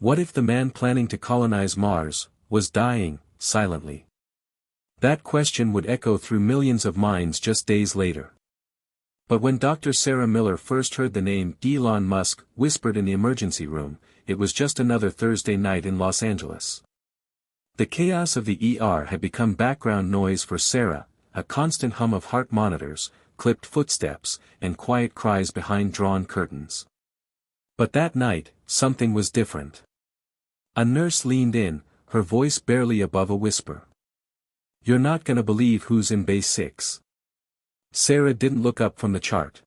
What if the man planning to colonize Mars was dying, silently? That question would echo through millions of minds just days later. But when Dr. Sarah Miller first heard the name Elon Musk whispered in the emergency room, it was just another Thursday night in Los Angeles. The chaos of the ER had become background noise for Sarah, a constant hum of heart monitors, clipped footsteps, and quiet cries behind drawn curtains. But that night, something was different. A nurse leaned in, her voice barely above a whisper. "You're not gonna believe who's in Bay 6. Sarah didn't look up from the chart.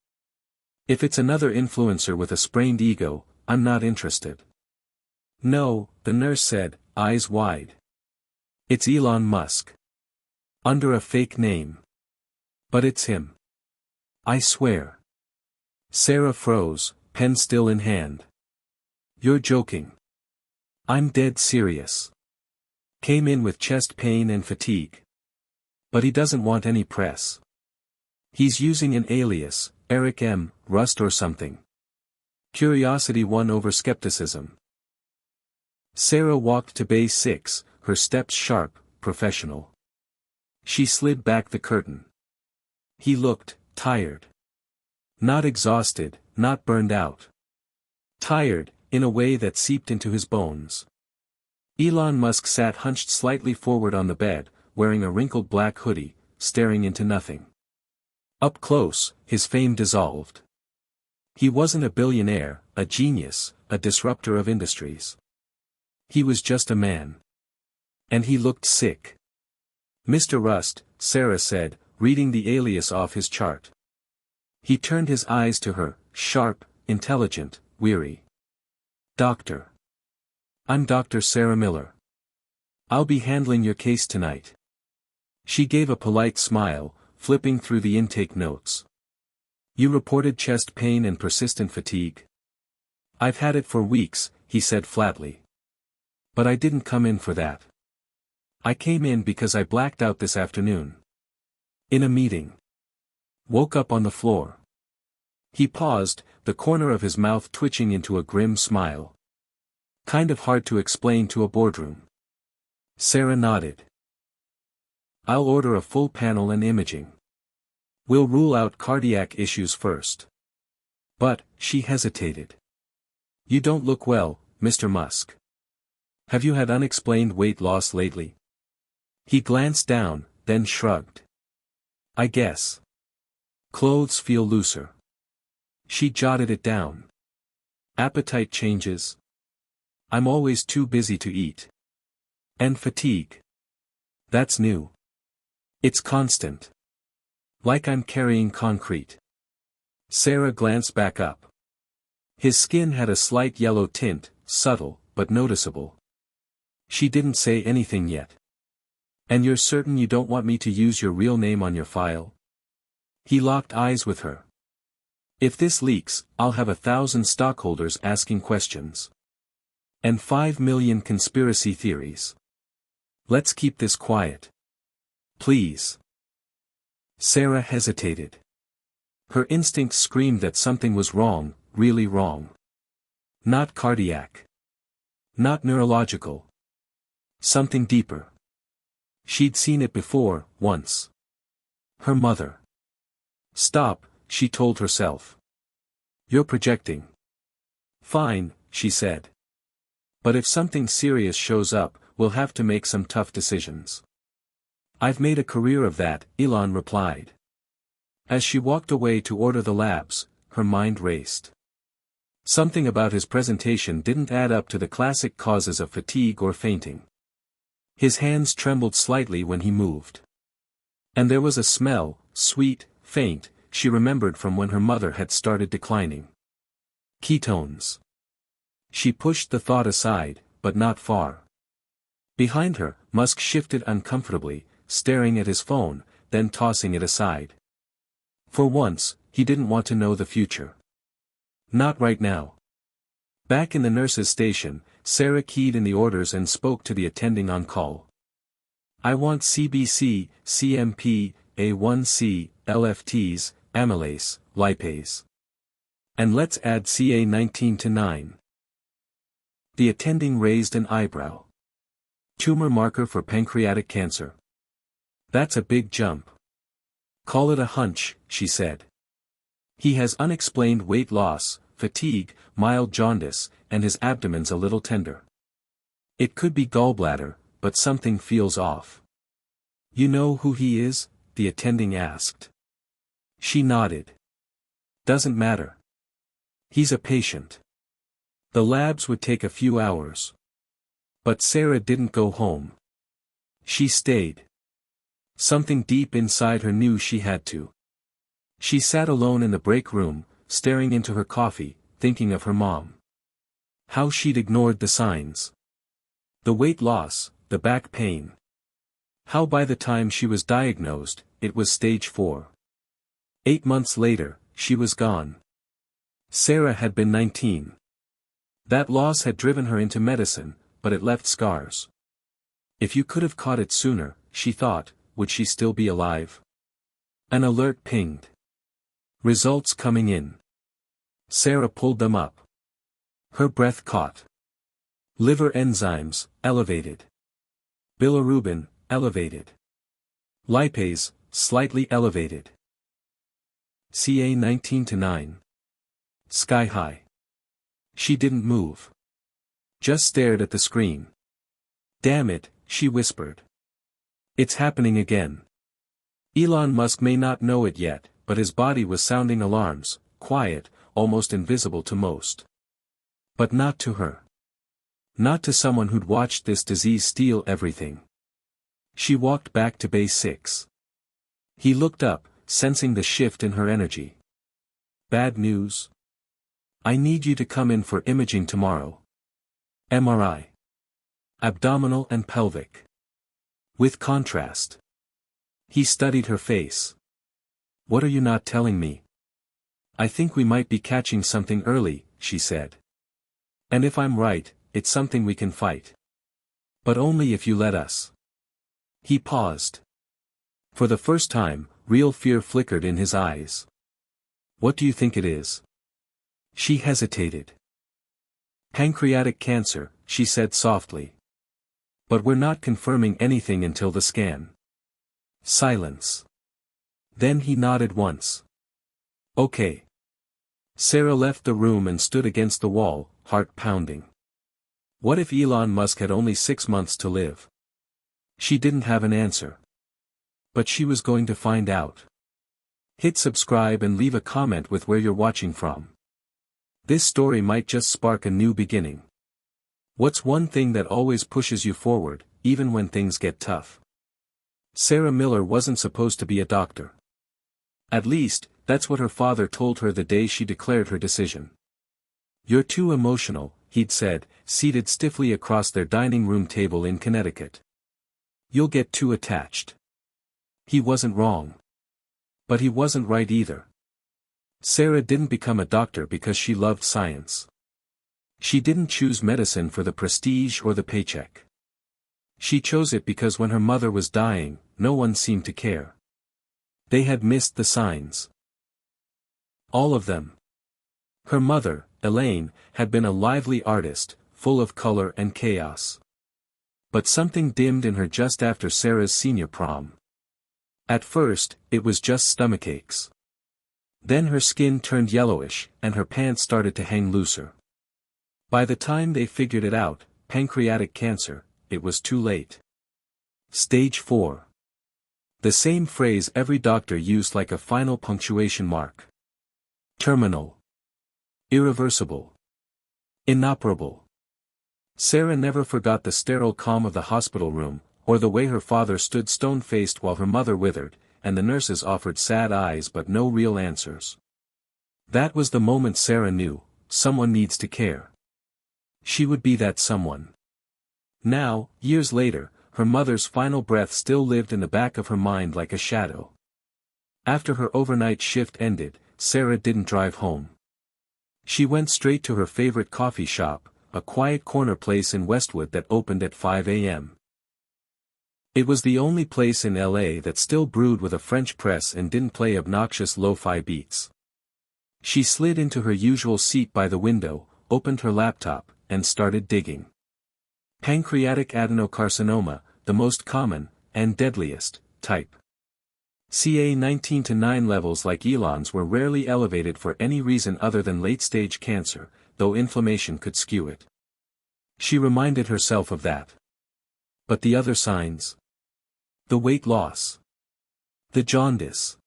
"If it's another influencer with a sprained ego, I'm not interested." "No," the nurse said, eyes wide. "It's Elon Musk. Under a fake name. But it's him. I swear." Sarah froze, pen still in hand. "You're joking." "I'm dead serious. Came in with chest pain and fatigue. But he doesn't want any press. He's using an alias, Eric M. Rust or something." Curiosity won over skepticism. Sarah walked to Bay 6, her steps sharp, professional. She slid back the curtain. He looked tired. Not exhausted, not burned out. Tired, in a way that seeped into his bones. Elon Musk sat hunched slightly forward on the bed, wearing a wrinkled black hoodie, staring into nothing. Up close, his fame dissolved. He wasn't a billionaire, a genius, a disruptor of industries. He was just a man. And he looked sick. "Mr. Rust," Sarah said, reading the alias off his chart. He turned his eyes to her, sharp, intelligent, weary. "Doctor. I'm Dr. Sarah Miller. I'll be handling your case tonight." She gave a polite smile, flipping through the intake notes. "You reported chest pain and persistent fatigue?" "I've had it for weeks," he said flatly. "But I didn't come in for that. I came in because I blacked out this afternoon. In a meeting. Woke up on the floor." He paused, the corner of his mouth twitching into a grim smile. "Kind of hard to explain to a boardroom." Sarah nodded. "I'll order a full panel and imaging. We'll rule out cardiac issues first." "But," she hesitated. "You don't look well, Mr. Musk. Have you had unexplained weight loss lately?" He glanced down, then shrugged. "I guess. Clothes feel looser." She jotted it down. "Appetite changes. I'm always too busy to eat. And fatigue. That's new. It's constant. Like I'm carrying concrete." Sarah glanced back up. His skin had a slight yellow tint, subtle, but noticeable. She didn't say anything yet. "And you're certain you don't want me to use your real name on your file?" He locked eyes with her. "If this leaks, I'll have 1,000 stockholders asking questions. And 5 million conspiracy theories. Let's keep this quiet. Please." Sarah hesitated. Her instincts screamed that something was wrong, really wrong. Not cardiac. Not neurological. Something deeper. She'd seen it before, once. Her mother. "Stop," she told herself. "You're projecting." "Fine," she said. "But if something serious shows up, we'll have to make some tough decisions." "I've made a career of that," Elon replied. As she walked away to order the labs, her mind raced. Something about his presentation didn't add up to the classic causes of fatigue or fainting. His hands trembled slightly when he moved. And there was a smell, sweet, faint, she remembered from when her mother had started declining. Ketones. She pushed the thought aside, but not far. Behind her, Musk shifted uncomfortably, staring at his phone, then tossing it aside. For once, he didn't want to know the future. Not right now. Back in the nurse's station, Sarah keyed in the orders and spoke to the attending on call. "I want CBC, CMP, A1C, LFTs, amylase, lipase. And let's add CA19 to 9. The attending raised an eyebrow. Tumor marker for pancreatic cancer. That's a big jump. Call it a hunch, she said. He has unexplained weight loss, fatigue, mild jaundice, and his abdomen's a little tender. It could be gallbladder, but something feels off. You know who he is? The attending asked. She nodded. Doesn't matter. He's a patient. The labs would take a few hours. But Sarah didn't go home. She stayed. Something deep inside her knew she had to. She sat alone in the break room, staring into her coffee, thinking of her mom. How she'd ignored the signs. The weight loss, the back pain. How by the time she was diagnosed, it was stage 4. 8 months later, she was gone. Sarah had been 19. That loss had driven her into medicine, but it left scars. If you could have caught it sooner, she thought, would she still be alive? An alert pinged. Results coming in. Sarah pulled them up. Her breath caught. Liver enzymes, elevated. Bilirubin, elevated. Lipase, slightly elevated. Ca 19-9. Sky high. She didn't move. Just stared at the screen. Damn it, she whispered. It's happening again. Elon Musk may not know it yet, but his body was sounding alarms, quiet, almost invisible to most. But not to her. Not to someone who'd watched this disease steal everything. She walked back to base 6. He looked up, sensing the shift in her energy. Bad news? I need you to come in for imaging tomorrow. MRI. Abdominal and pelvic. With contrast. He studied her face. What are you not telling me? I think we might be catching something early, she said. And if I'm right, it's something we can fight. But only if you let us. He paused. For the first time, real fear flickered in his eyes. What do you think it is? She hesitated. Pancreatic cancer, she said softly. But we're not confirming anything until the scan. Silence. Then he nodded once. Okay. Sarah left the room and stood against the wall, heart pounding. What if Elon Musk had only 6 months to live? She didn't have an answer. But she was going to find out. Hit subscribe and leave a comment with where you're watching from. This story might just spark a new beginning. What's one thing that always pushes you forward, even when things get tough? Sarah Miller wasn't supposed to be a doctor. At least, that's what her father told her the day she declared her decision. You're too emotional, he'd said, seated stiffly across their dining room table in Connecticut. You'll get too attached. He wasn't wrong. But he wasn't right either. Sarah didn't become a doctor because she loved science. She didn't choose medicine for the prestige or the paycheck. She chose it because when her mother was dying, no one seemed to care. They had missed the signs. All of them. Her mother, Elaine, had been a lively artist, full of color and chaos. But something dimmed in her just after Sarah's senior prom. At first, it was just stomachaches. Then her skin turned yellowish, and her pants started to hang looser. By the time they figured it out, pancreatic cancer, it was too late. Stage 4. The same phrase every doctor used like a final punctuation mark. Terminal. Irreversible. Inoperable. Sarah never forgot the sterile calm of the hospital room, or the way her father stood stone-faced while her mother withered, and the nurses offered sad eyes but no real answers. That was the moment Sarah knew, someone needs to care. She would be that someone. Now, years later, her mother's final breath still lived in the back of her mind like a shadow. After her overnight shift ended, Sarah didn't drive home. She went straight to her favorite coffee shop, a quiet corner place in Westwood that opened at 5 a.m. It was the only place in LA that still brewed with a French press and didn't play obnoxious lo-fi beats. She slid into her usual seat by the window, opened her laptop, and started digging. Pancreatic adenocarcinoma, the most common, and deadliest, type. Ca 19-9 levels like Elon's were rarely elevated for any reason other than late-stage cancer, though inflammation could skew it. She reminded herself of that. But the other signs? The weight loss. The jaundice.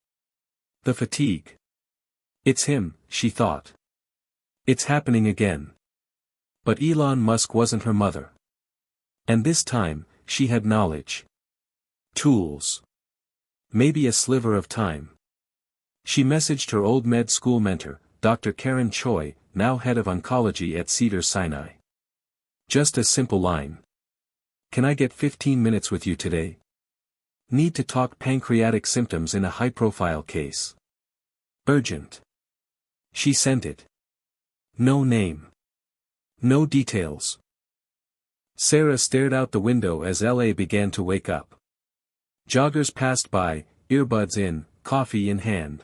The fatigue. It's him, she thought. It's happening again. But Elon Musk wasn't her mother. And this time, she had knowledge. Tools. Maybe a sliver of time. She messaged her old med school mentor, Dr. Karen Choi, now head of oncology at Cedars-Sinai. Just a simple line. Can I get 15 minutes with you today? Need to talk pancreatic symptoms in a high-profile case. Urgent. She sent it. No name. No details. Sarah stared out the window as LA began to wake up. Joggers passed by, earbuds in, coffee in hand.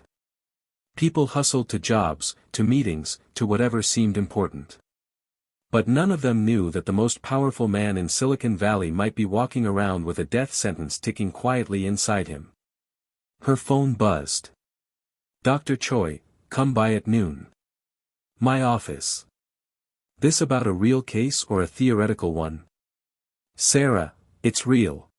People hustled to jobs, to meetings, to whatever seemed important. But none of them knew that the most powerful man in Silicon Valley might be walking around with a death sentence ticking quietly inside him. Her phone buzzed. Dr. Choi, come by at noon. My office. This about a real case or a theoretical one? Sarah, it's real.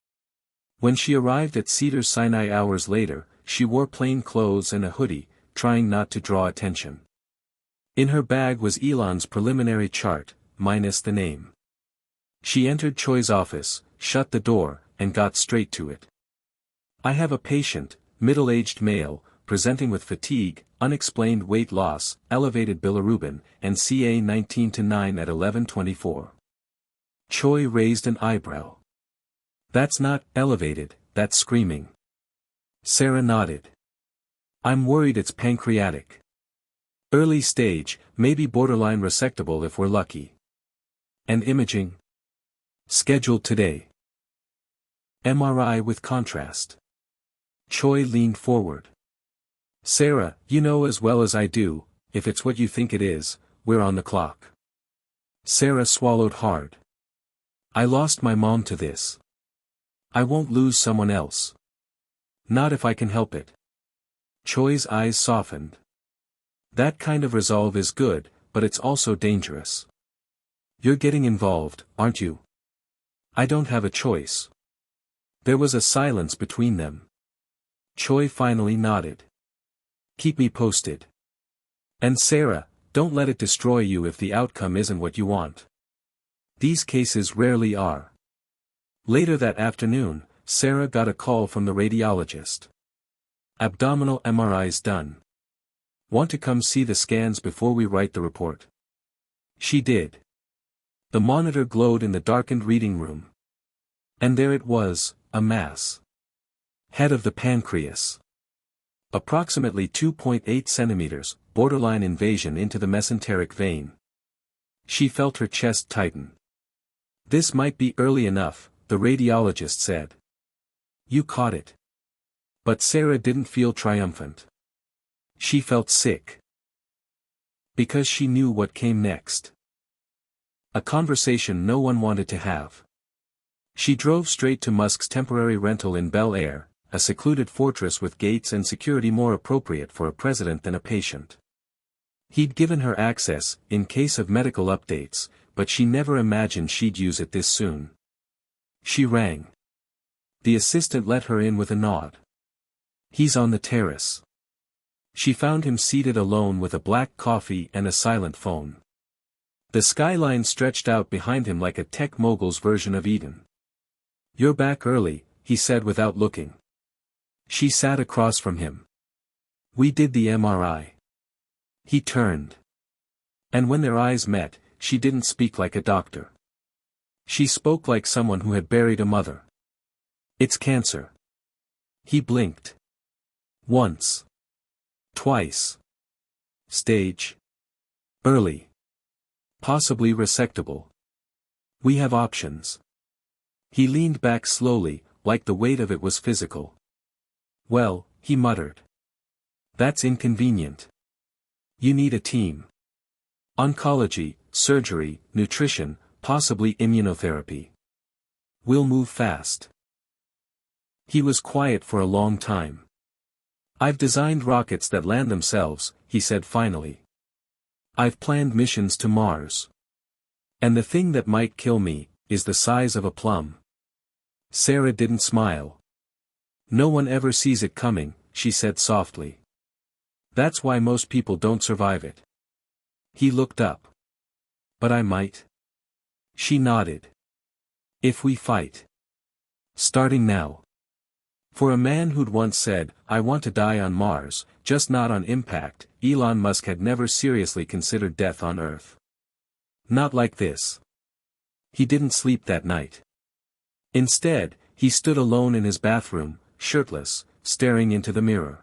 When she arrived at Cedars-Sinai hours later, she wore plain clothes and a hoodie, trying not to draw attention. In her bag was Elon's preliminary chart, minus the name. She entered Choi's office, shut the door, and got straight to it. I have a patient, middle-aged male, presenting with fatigue, unexplained weight loss, elevated bilirubin, and Ca 19-9 at 11:24. Choi raised an eyebrow. That's not elevated, that's screaming. Sarah nodded. I'm worried it's pancreatic. Early stage, maybe borderline resectable if we're lucky. And imaging? Scheduled today. MRI with contrast. Choi leaned forward. Sarah, you know as well as I do, if it's what you think it is, we're on the clock. Sarah swallowed hard. I lost my mom to this. I won't lose someone else. Not if I can help it. Choi's eyes softened. That kind of resolve is good, but it's also dangerous. You're getting involved, aren't you? I don't have a choice. There was a silence between them. Choi finally nodded. Keep me posted. And Sarah, don't let it destroy you if the outcome isn't what you want. These cases rarely are. Later that afternoon, Sarah got a call from the radiologist. Abdominal MRI's done. Want to come see the scans before we write the report? She did. The monitor glowed in the darkened reading room. And there it was, a mass. Head of the pancreas. Approximately 2.8 centimeters, borderline invasion into the mesenteric vein. She felt her chest tighten. This might be early enough, the radiologist said. You caught it. But Sarah didn't feel triumphant. She felt sick. Because she knew what came next. A conversation no one wanted to have. She drove straight to Musk's temporary rental in Bel Air, a secluded fortress with gates and security more appropriate for a president than a patient. He'd given her access, in case of medical updates, but she never imagined she'd use it this soon. She rang. The assistant let her in with a nod. He's on the terrace. She found him seated alone with a black coffee and a silent phone. The skyline stretched out behind him like a tech mogul's version of Eden. You're back early, he said without looking. She sat across from him. We did the MRI. He turned. And when their eyes met, she didn't speak like a doctor. She spoke like someone who had buried a mother. It's cancer. He blinked. Once. Twice. Stage. Early. Possibly resectable. We have options. He leaned back slowly, like the weight of it was physical. Well, he muttered. That's inconvenient. You need a team. Oncology, surgery, nutrition, possibly immunotherapy. We'll move fast. He was quiet for a long time. I've designed rockets that land themselves, he said finally. I've planned missions to Mars. And the thing that might kill me is the size of a plum. Sarah didn't smile. No one ever sees it coming, she said softly. That's why most people don't survive it. He looked up. But I might. She nodded. If we fight. Starting now. For a man who'd once said, I want to die on Mars, just not on impact, Elon Musk had never seriously considered death on Earth. Not like this. He didn't sleep that night. Instead, he stood alone in his bathroom, shirtless, staring into the mirror.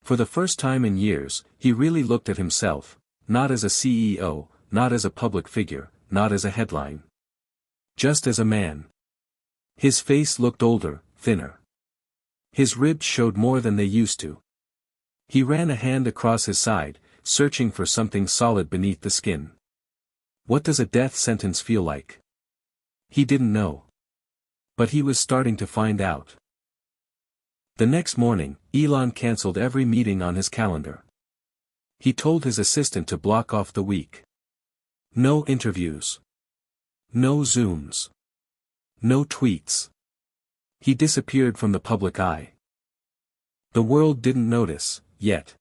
For the first time in years, he really looked at himself, not as a CEO, not as a public figure, not as a headline. Just as a man. His face looked older, thinner. His ribs showed more than they used to. He ran a hand across his side, searching for something solid beneath the skin. What does a death sentence feel like? He didn't know. But he was starting to find out. The next morning, Elon cancelled every meeting on his calendar. He told his assistant to block off the week. No interviews. No Zooms. No tweets. He disappeared from the public eye. The world didn't notice, yet.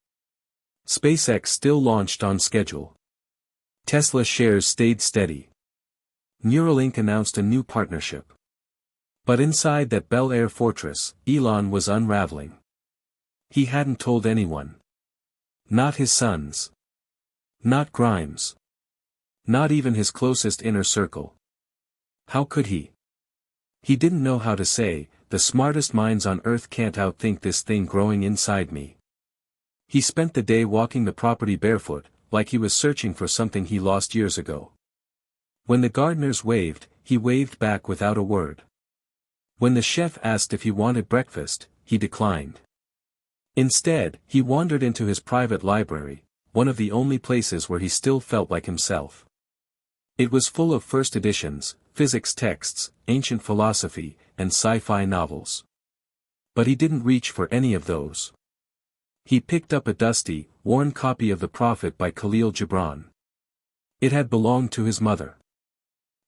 SpaceX still launched on schedule. Tesla shares stayed steady. Neuralink announced a new partnership. But inside that Bel Air fortress, Elon was unraveling. He hadn't told anyone. Not his sons. Not Grimes. Not even his closest inner circle. How could he? He didn't know how to say, the smartest minds on Earth can't outthink this thing growing inside me. He spent the day walking the property barefoot, like he was searching for something he lost years ago. When the gardeners waved, he waved back without a word. When the chef asked if he wanted breakfast, he declined. Instead, he wandered into his private library, one of the only places where he still felt like himself. It was full of first editions, physics texts, ancient philosophy, and sci-fi novels. But he didn't reach for any of those. He picked up a dusty, worn copy of The Prophet by Khalil Gibran. It had belonged to his mother.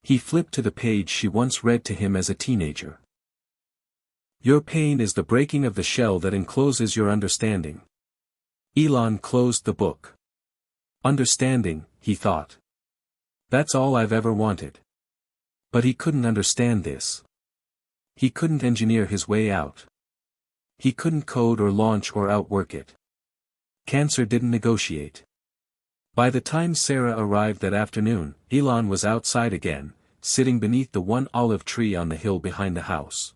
He flipped to the page she once read to him as a teenager. Your pain is the breaking of the shell that encloses your understanding. Elon closed the book. Understanding, he thought. That's all I've ever wanted. But he couldn't understand this. He couldn't engineer his way out. He couldn't code or launch or outwork it. Cancer didn't negotiate. By the time Sarah arrived that afternoon, Elon was outside again, sitting beneath the one olive tree on the hill behind the house.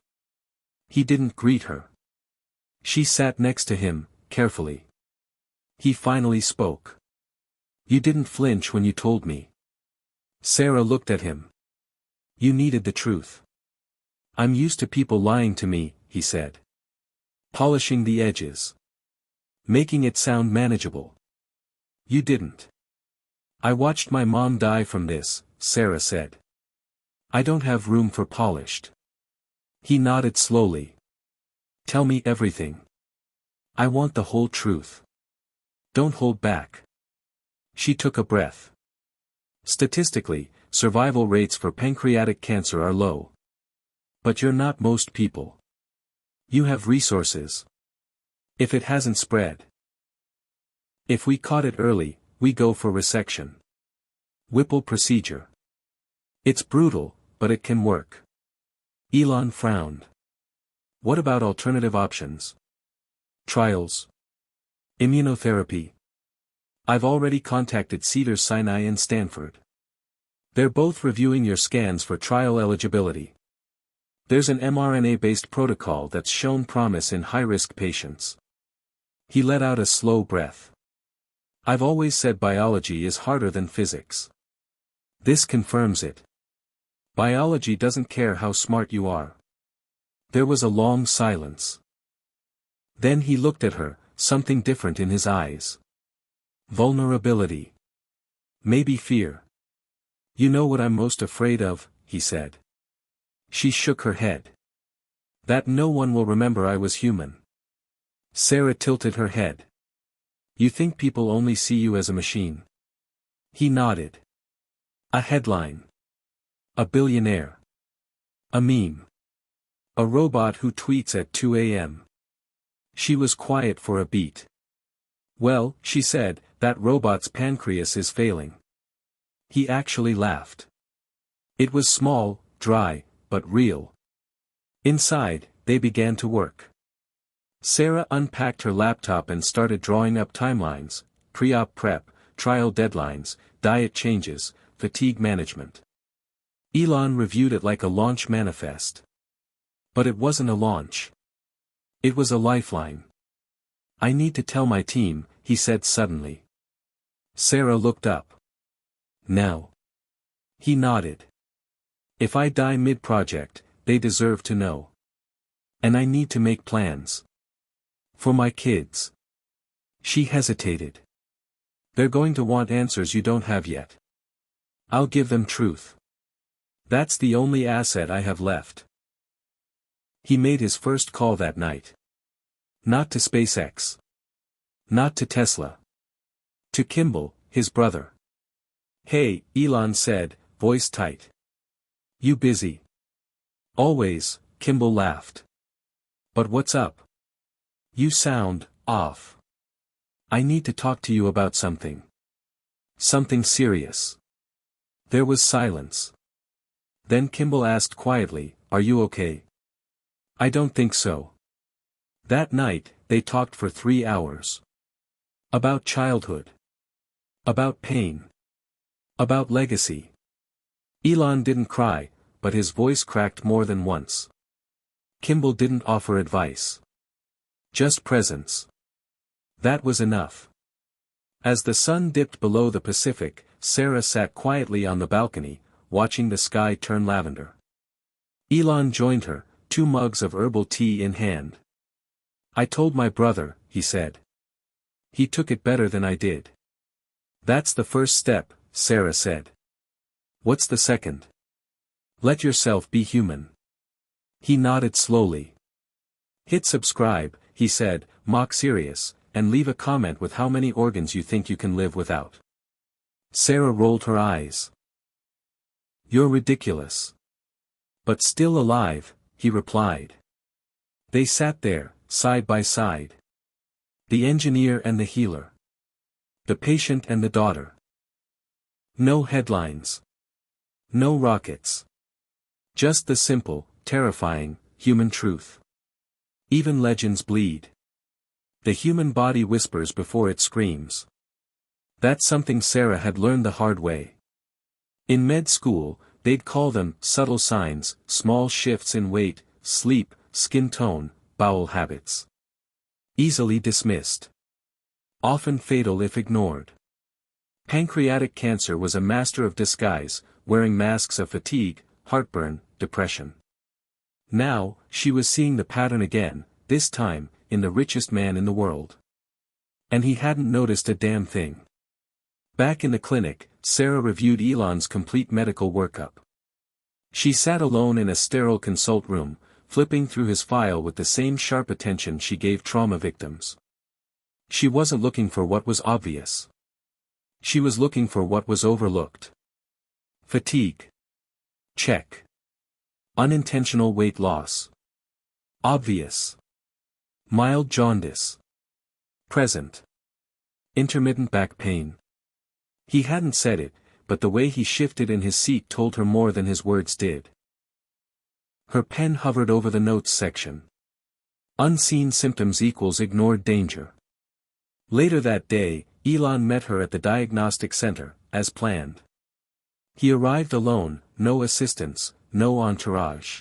He didn't greet her. She sat next to him, carefully. He finally spoke. You didn't flinch when you told me. Sarah looked at him. You needed the truth. I'm used to people lying to me, he said. Polishing the edges. Making it sound manageable. You didn't. I watched my mom die from this, Sarah said. I don't have room for polished. He nodded slowly. Tell me everything. I want the whole truth. Don't hold back. She took a breath. Statistically, survival rates for pancreatic cancer are low. But you're not most people. You have resources. If it hasn't spread. If we caught it early, we go for resection. Whipple procedure. It's brutal, but it can work. Elon frowned. What about alternative options? Trials. Immunotherapy. I've already contacted Cedars-Sinai and Stanford. They're both reviewing your scans for trial eligibility. There's an mRNA-based protocol that's shown promise in high-risk patients. He let out a slow breath. I've always said biology is harder than physics. This confirms it. Biology doesn't care how smart you are. There was a long silence. Then he looked at her, something different in his eyes. Vulnerability. Maybe fear. You know what I'm most afraid of, he said. She shook her head. That no one will remember I was human. Sarah tilted her head. You think people only see you as a machine? He nodded. A headline. A billionaire. A meme. A robot who tweets at 2 a.m. She was quiet for a beat. Well, she said, that robot's pancreas is failing. He actually laughed. It was small, dry, but real. Inside, they began to work. Sarah unpacked her laptop and started drawing up timelines, pre-op prep, trial deadlines, diet changes, fatigue management. Elon reviewed it like a launch manifest. But it wasn't a launch. It was a lifeline. I need to tell my team, he said suddenly. Sarah looked up. Now. He nodded. If I die mid-project, they deserve to know. And I need to make plans. For my kids. She hesitated. They're going to want answers you don't have yet. I'll give them truth. That's the only asset I have left. He made his first call that night. Not to SpaceX. Not to Tesla. To Kimball, his brother. Hey, Elon said, voice tight. You busy? Always, Kimball laughed. But what's up? You sound off. I need to talk to you about something. Something serious. There was silence. Then Kimball asked quietly, are you okay? I don't think so. That night, they talked for 3 hours. About childhood. About pain. About legacy. Elon didn't cry, but his voice cracked more than once. Kimball didn't offer advice. Just presence. That was enough. As the sun dipped below the Pacific, Sarah sat quietly on the balcony, watching the sky turn lavender. Elon joined her, 2 mugs of herbal tea in hand. I told my brother, he said. He took it better than I did. That's the first step, Sarah said. What's the second? Let yourself be human. He nodded slowly. Hit subscribe, he said, mock serious, and leave a comment with how many organs you think you can live without. Sarah rolled her eyes. You're ridiculous. But still alive, he replied. They sat there, side by side. The engineer and the healer. The patient and the daughter. No headlines. No rockets. Just the simple, terrifying, human truth. Even legends bleed. The human body whispers before it screams. That's something Sarah had learned the hard way. In med school, they'd call them subtle signs, small shifts in weight, sleep, skin tone, bowel habits. Easily dismissed. Often fatal if ignored. Pancreatic cancer was a master of disguise, wearing masks of fatigue, heartburn, depression. Now, she was seeing the pattern again, this time, in the richest man in the world. And he hadn't noticed a damn thing. Back in the clinic, Sarah reviewed Elon's complete medical workup. She sat alone in a sterile consult room, flipping through his file with the same sharp attention she gave trauma victims. She wasn't looking for what was obvious. She was looking for what was overlooked. Fatigue. Check. Unintentional weight loss. Obvious. Mild jaundice. Present. Intermittent back pain. He hadn't said it, but the way he shifted in his seat told her more than his words did. Her pen hovered over the notes section. Unseen symptoms equals ignored danger. Later that day, Elon met her at the diagnostic center, as planned. He arrived alone, no assistants, no entourage.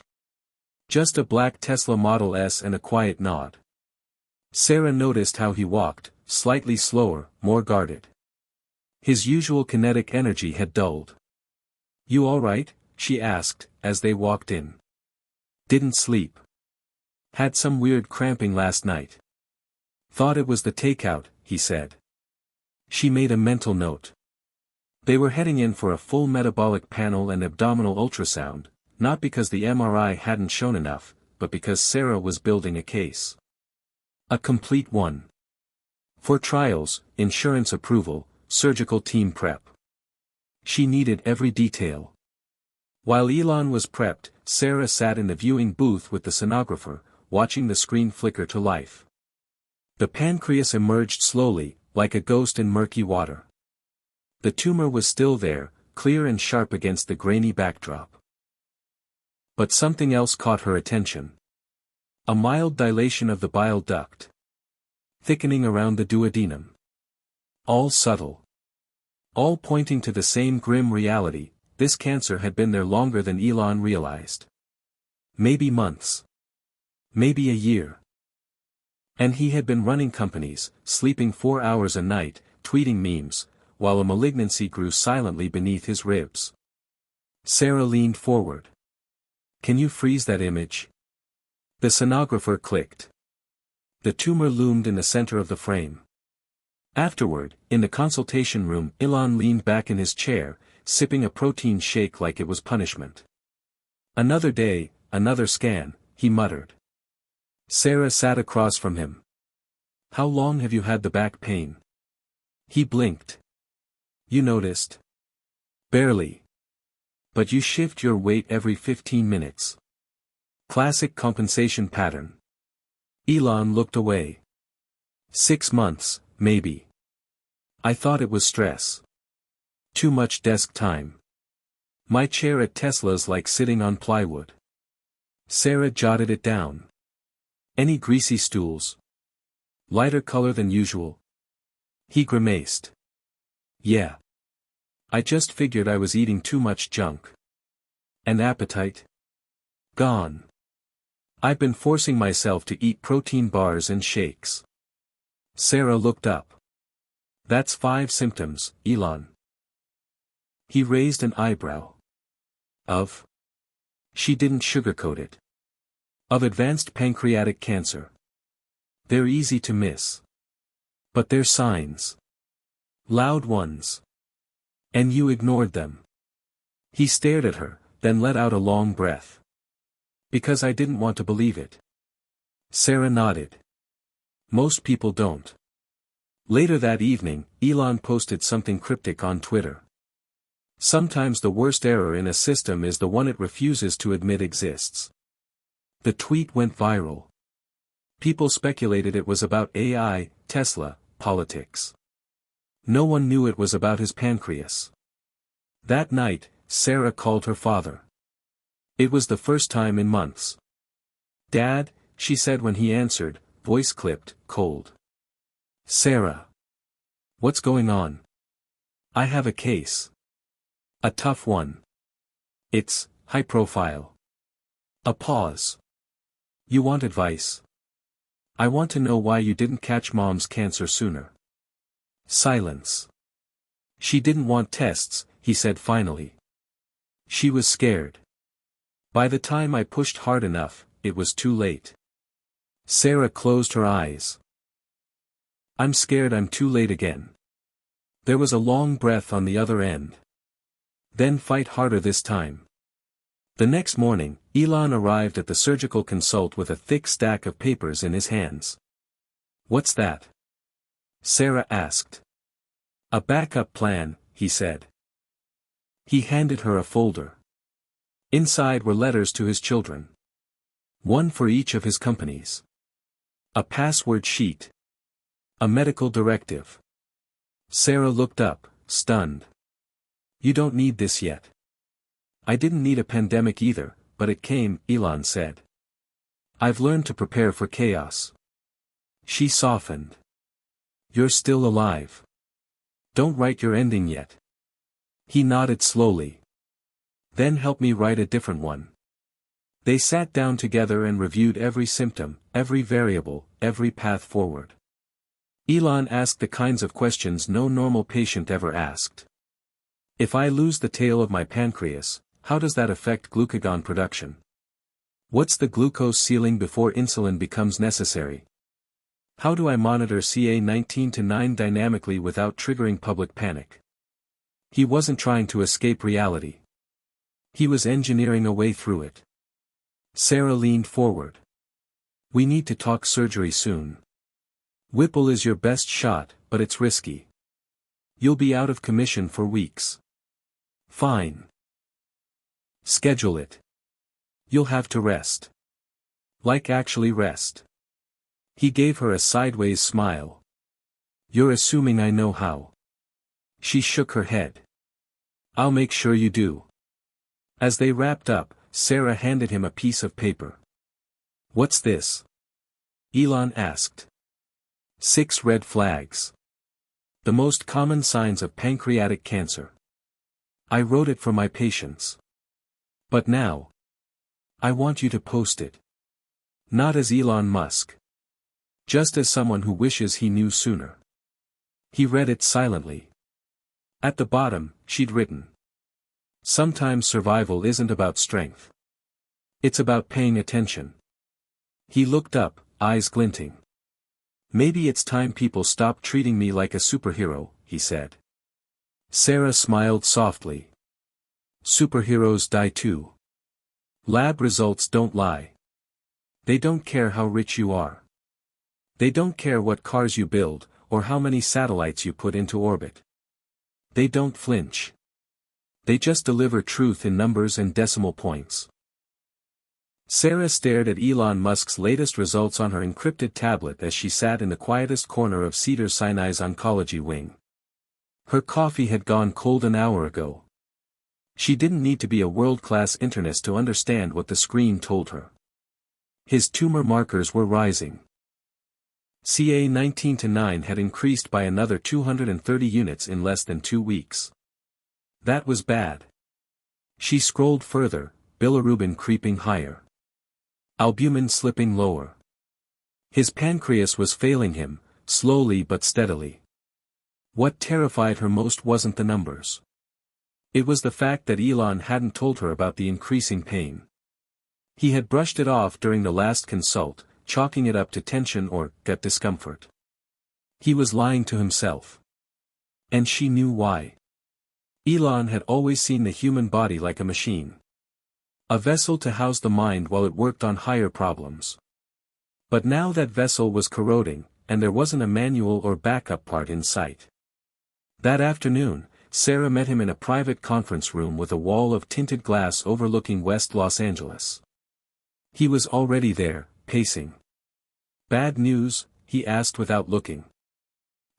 Just a black Tesla Model S and a quiet nod. Sarah noticed how he walked, slightly slower, more guarded. His usual kinetic energy had dulled. You all right? She asked, as they walked in. Didn't sleep. Had some weird cramping last night. Thought it was the takeout, he said. She made a mental note. They were heading in for a full metabolic panel and abdominal ultrasound, not because the MRI hadn't shown enough, but because Sarah was building a case. A complete one. For trials, insurance approval, surgical team prep. She needed every detail. While Elon was prepped, Sarah sat in the viewing booth with the sonographer, watching the screen flicker to life. The pancreas emerged slowly, like a ghost in murky water. The tumor was still there, clear and sharp against the grainy backdrop. But something else caught her attention. A mild dilation of the bile duct. Thickening around the duodenum. All subtle. All pointing to the same grim reality: this cancer had been there longer than Elon realized. Maybe months. Maybe a year. And he had been running companies, sleeping 4 hours a night, tweeting memes, while a malignancy grew silently beneath his ribs. Sarah leaned forward. "Can you freeze that image?" The sonographer clicked. The tumor loomed in the center of the frame. Afterward, in the consultation room, Elon leaned back in his chair, sipping a protein shake like it was punishment. "Another day, another scan," he muttered. Sarah sat across from him. "How long have you had the back pain?" He blinked. "You noticed?" "Barely. But you shift your weight every 15 minutes. Classic compensation pattern." Elon looked away. 6 months, maybe. I thought it was stress. Too much desk time. My chair at Tesla's like sitting on plywood. Sarah jotted it down. "Any greasy stools? Lighter color than usual?" He grimaced. "Yeah. I just figured I was eating too much junk. And appetite? Gone. I've been forcing myself to eat protein bars and shakes." Sarah looked up. "That's 5 symptoms, Elon." He raised an eyebrow. "Of?" She didn't sugarcoat it. "Of advanced pancreatic cancer. They're easy to miss. But they're signs. Loud ones. And you ignored them." He stared at her, then let out a long breath. "Because I didn't want to believe it." Sarah nodded. "Most people don't." Later that evening, Elon posted something cryptic on Twitter. "Sometimes the worst error in a system is the one it refuses to admit exists." The tweet went viral. People speculated it was about AI, Tesla, politics. No one knew it was about his pancreas. That night, Sarah called her father. It was the first time in months. "Dad," she said when he answered, voice clipped, cold. "Sarah. What's going on?" "I have a case. A tough one. It's high profile." A pause. "You want advice?" "I want to know why you didn't catch Mom's cancer sooner." Silence. "She didn't want tests," he said finally. "She was scared. By the time I pushed hard enough, it was too late." Sarah closed her eyes. "I'm scared I'm too late again." There was a long breath on the other end. "Then fight harder this time." The next morning, Elon arrived at the surgical consult with a thick stack of papers in his hands. "What's that?" Sarah asked. "A backup plan," he said. He handed her a folder. Inside were letters to his children. One for each of his companies. A password sheet. A medical directive. Sarah looked up, stunned. "You don't need this yet." "I didn't need a pandemic either, but it came," Elon said. "I've learned to prepare for chaos." She softened. "You're still alive. Don't write your ending yet." He nodded slowly. "Then help me write a different one." They sat down together and reviewed every symptom, every variable, every path forward. Elon asked the kinds of questions no normal patient ever asked. "If I lose the tail of my pancreas, how does that affect glucagon production? What's the glucose ceiling before insulin becomes necessary? How do I monitor CA19-9 dynamically without triggering public panic?" He wasn't trying to escape reality. He was engineering a way through it. Sarah leaned forward. We need to talk surgery soon. Whipple is your best shot, but it's risky. You'll be out of commission for weeks. Fine. Schedule it. You'll have to rest. Like actually rest. He gave her a sideways smile. You're assuming I know how. She shook her head. I'll make sure you do. As they wrapped up, Sarah handed him a piece of paper. What's this? Elon asked. 6 red flags. The most common signs of pancreatic cancer. I wrote it for my patients. But now, I want you to post it. Not as Elon Musk. Just as someone who wishes he knew sooner. He read it silently. At the bottom, she'd written. Sometimes survival isn't about strength. It's about paying attention. He looked up, eyes glinting. Maybe it's time people stop treating me like a superhero, he said. Sarah smiled softly. Superheroes die too. Lab results don't lie. They don't care how rich you are. They don't care what cars you build, or how many satellites you put into orbit. They don't flinch. They just deliver truth in numbers and decimal points. Sarah stared at Elon Musk's latest results on her encrypted tablet as she sat in the quietest corner of Cedars-Sinai's oncology wing. Her coffee had gone cold an hour ago. She didn't need to be a world-class internist to understand what the screen told her. His tumor markers were rising. CA19-9 had increased by another 230 units in less than 2 weeks. That was bad. She scrolled further, bilirubin creeping higher. Albumin slipping lower. His pancreas was failing him, slowly but steadily. What terrified her most wasn't the numbers. It was the fact that Elon hadn't told her about the increasing pain. He had brushed it off during the last consult, chalking it up to tension or gut discomfort. He was lying to himself. And she knew why. Elon had always seen the human body like a machine. A vessel to house the mind while it worked on higher problems. But now that vessel was corroding, and there wasn't a manual or backup part in sight. That afternoon, Sarah met him in a private conference room with a wall of tinted glass overlooking West Los Angeles. He was already there, pacing. Bad news? He asked without looking.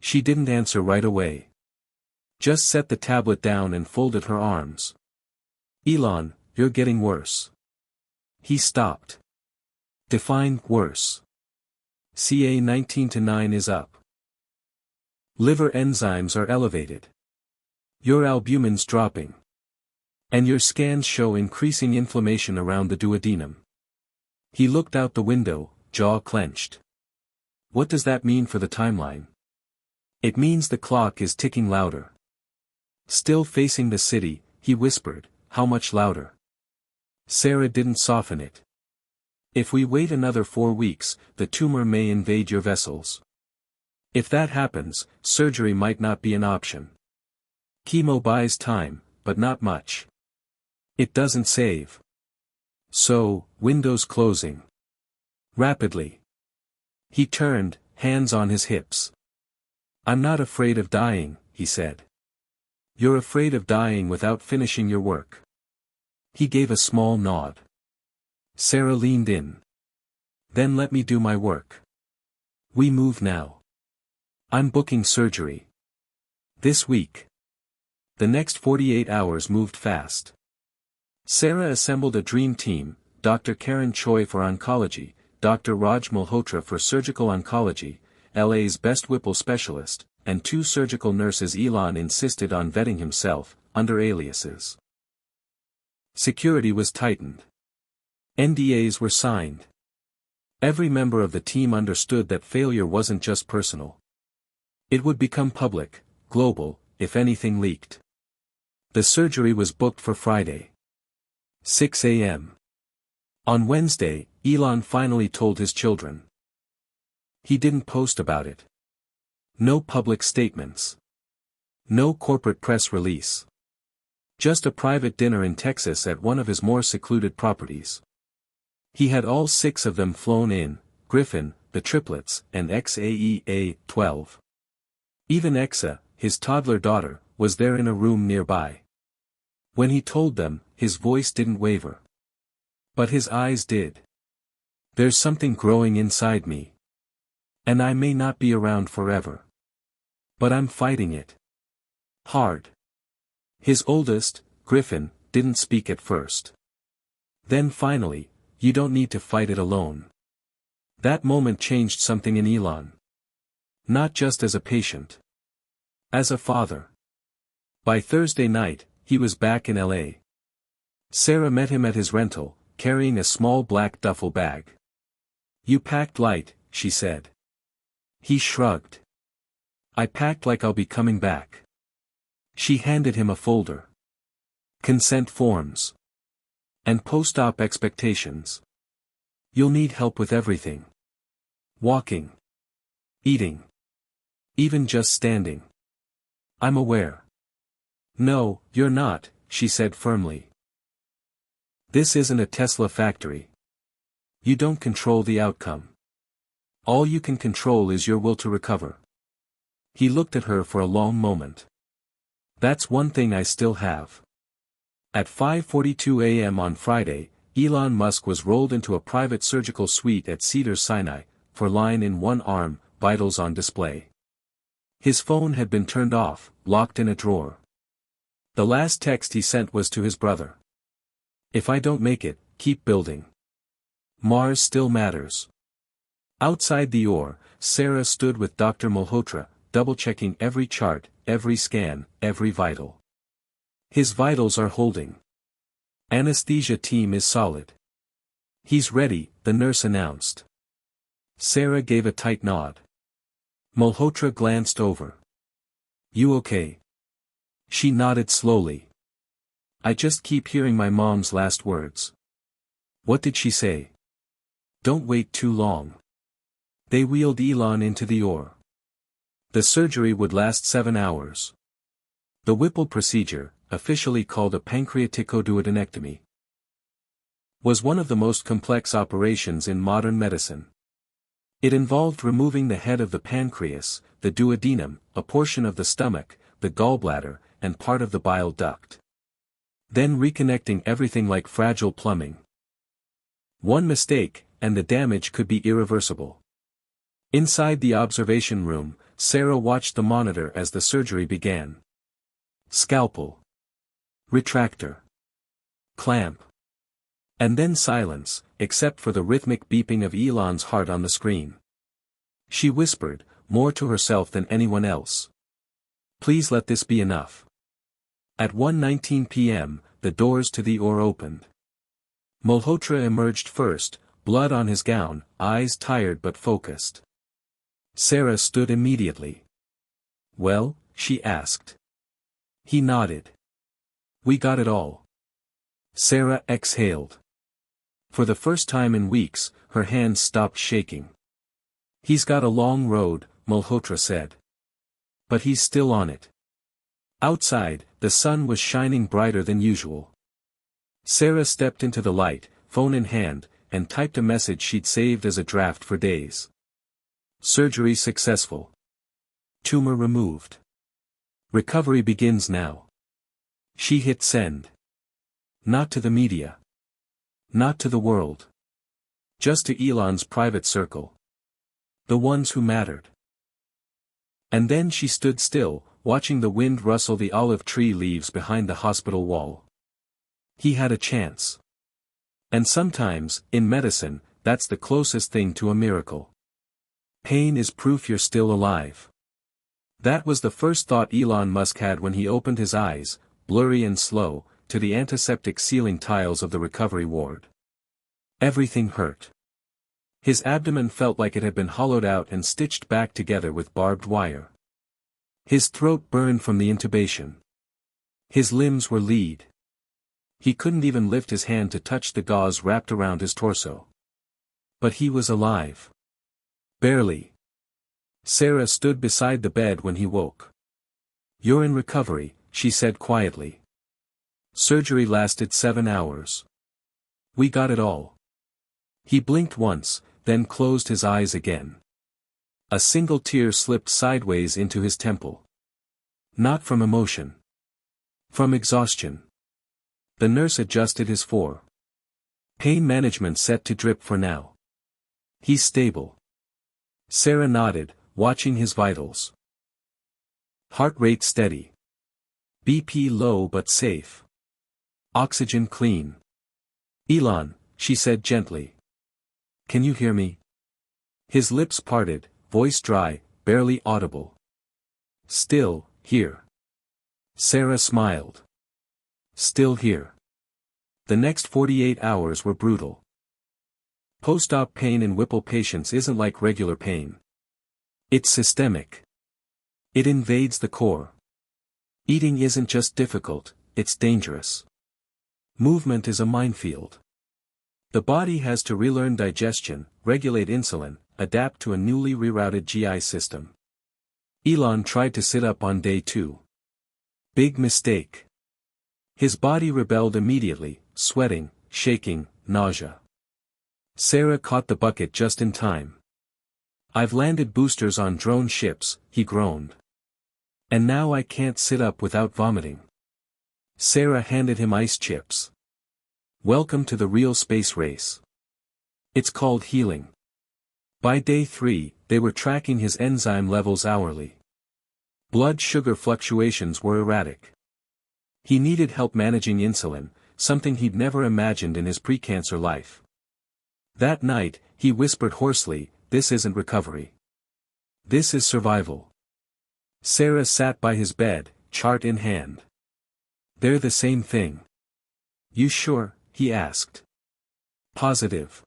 She didn't answer right away. Just set the tablet down and folded her arms. Elon, you're getting worse. He stopped. Define worse. CA19-9 is up. Liver enzymes are elevated. Your albumin's dropping. And your scans show increasing inflammation around the duodenum. He looked out the window, jaw clenched. What does that mean for the timeline? It means the clock is ticking louder. Still facing the city, he whispered, how much louder? Sarah didn't soften it. If we wait another 4 weeks, the tumor may invade your vessels. If that happens, surgery might not be an option. Chemo buys time, but not much. It doesn't save. So, windows closing. Rapidly. He turned, hands on his hips. I'm not afraid of dying, he said. You're afraid of dying without finishing your work. He gave a small nod. Sarah leaned in. Then let me do my work. We move now. I'm booking surgery. This week. The next 48 hours moved fast. Sarah assembled a dream team, Dr. Karen Choi for oncology, Dr. Raj Malhotra for surgical oncology, LA's best Whipple specialist, and 2 surgical nurses. Elon insisted on vetting himself, under aliases. Security was tightened. NDAs were signed. Every member of the team understood that failure wasn't just personal. It would become public, global, if anything leaked. The surgery was booked for Friday. 6 a.m. On Wednesday, Elon finally told his children. He didn't post about it. No public statements. No corporate press release. Just a private dinner in Texas at one of his more secluded properties. He had all 6 of them flown in, Griffin, the triplets, and XAEA-12. Even Exa, his toddler daughter, was there in a room nearby. When he told them, his voice didn't waver. But his eyes did. There's something growing inside me. And I may not be around forever. But I'm fighting it. Hard. His oldest, Griffin, didn't speak at first. Then finally, you don't need to fight it alone. That moment changed something in Elon. Not just as a patient. As a father. By Thursday night, he was back in LA. Sarah met him at his rental, carrying a small black duffel bag. You packed light, she said. He shrugged. I packed like I'll be coming back. She handed him a folder. Consent forms. And post-op expectations. You'll need help with everything. Walking. Eating. Even just standing. I'm aware. No, you're not, she said firmly. This isn't a Tesla factory. You don't control the outcome. All you can control is your will to recover. He looked at her for a long moment. That's one thing I still have. At 5:42 a.m. on Friday, Elon Musk was rolled into a private surgical suite at Cedars-Sinai, for line in one arm, vitals on display. His phone had been turned off, locked in a drawer. The last text he sent was to his brother. If I don't make it, keep building. Mars still matters. Outside the OR, Sarah stood with Dr. Malhotra, double-checking every chart, every scan, every vital. His vitals are holding. Anesthesia team is solid. He's ready, the nurse announced. Sarah gave a tight nod. Malhotra glanced over. You okay? She nodded slowly. I just keep hearing my mom's last words. What did she say? Don't wait too long. They wheeled Elon into the OR. The surgery would last 7 hours. The Whipple procedure, officially called a pancreaticoduodenectomy, was one of the most complex operations in modern medicine. It involved removing the head of the pancreas, the duodenum, a portion of the stomach, the gallbladder, and part of the bile duct. Then reconnecting everything like fragile plumbing. One mistake, and the damage could be irreversible. Inside the observation room, Sarah watched the monitor as the surgery began. Scalpel. Retractor. Clamp. And then silence, except for the rhythmic beeping of Elon's heart on the screen. She whispered, more to herself than anyone else. Please let this be enough. At 1:19 p.m., the doors to the OR opened. Malhotra emerged first, blood on his gown, eyes tired but focused. Sarah stood immediately. Well, she asked. He nodded. We got it all. Sarah exhaled. For the first time in weeks, her hands stopped shaking. He's got a long road, Malhotra said. But he's still on it. Outside, the sun was shining brighter than usual. Sarah stepped into the light, phone in hand, and typed a message she'd saved as a draft for days. Surgery successful. Tumor removed. Recovery begins now. She hit send. Not to the media. Not to the world. Just to Elon's private circle. The ones who mattered. And then she stood still, watching the wind rustle the olive tree leaves behind the hospital wall. He had a chance. And sometimes, in medicine, that's the closest thing to a miracle. Pain is proof you're still alive. That was the first thought Elon Musk had when he opened his eyes, blurry and slow, to the antiseptic ceiling tiles of the recovery ward. Everything hurt. His abdomen felt like it had been hollowed out and stitched back together with barbed wire. His throat burned from the intubation. His limbs were lead. He couldn't even lift his hand to touch the gauze wrapped around his torso. But he was alive. Barely. Sarah stood beside the bed when he woke. You're in recovery, she said quietly. Surgery lasted 7 hours. We got it all. He blinked once, then closed his eyes again. A single tear slipped sideways into his temple. Not from emotion. From exhaustion. The nurse adjusted his pain management set to drip for now. He's stable. Sarah nodded, watching his vitals. Heart rate steady. BP low but safe. Oxygen clean. Elon, she said gently. Can you hear me? His lips parted, voice dry, barely audible. Still, here. Sarah smiled. Still here. The next 48 hours were brutal. Post-op pain in Whipple patients isn't like regular pain. It's systemic. It invades the core. Eating isn't just difficult, it's dangerous. Movement is a minefield. The body has to relearn digestion, regulate insulin, adapt to a newly rerouted GI system. Elon tried to sit up on day 2. Big mistake. His body rebelled immediately, sweating, shaking, nausea. Sarah caught the bucket just in time. I've landed boosters on drone ships, he groaned. And now I can't sit up without vomiting. Sarah handed him ice chips. Welcome to the real space race. It's called healing. By day 3, they were tracking his enzyme levels hourly. Blood sugar fluctuations were erratic. He needed help managing insulin, something he'd never imagined in his pre-cancer life. That night, he whispered hoarsely, "This isn't recovery. This is survival." Sarah sat by his bed, chart in hand. "They're the same thing." "You sure?" he asked. "Positive."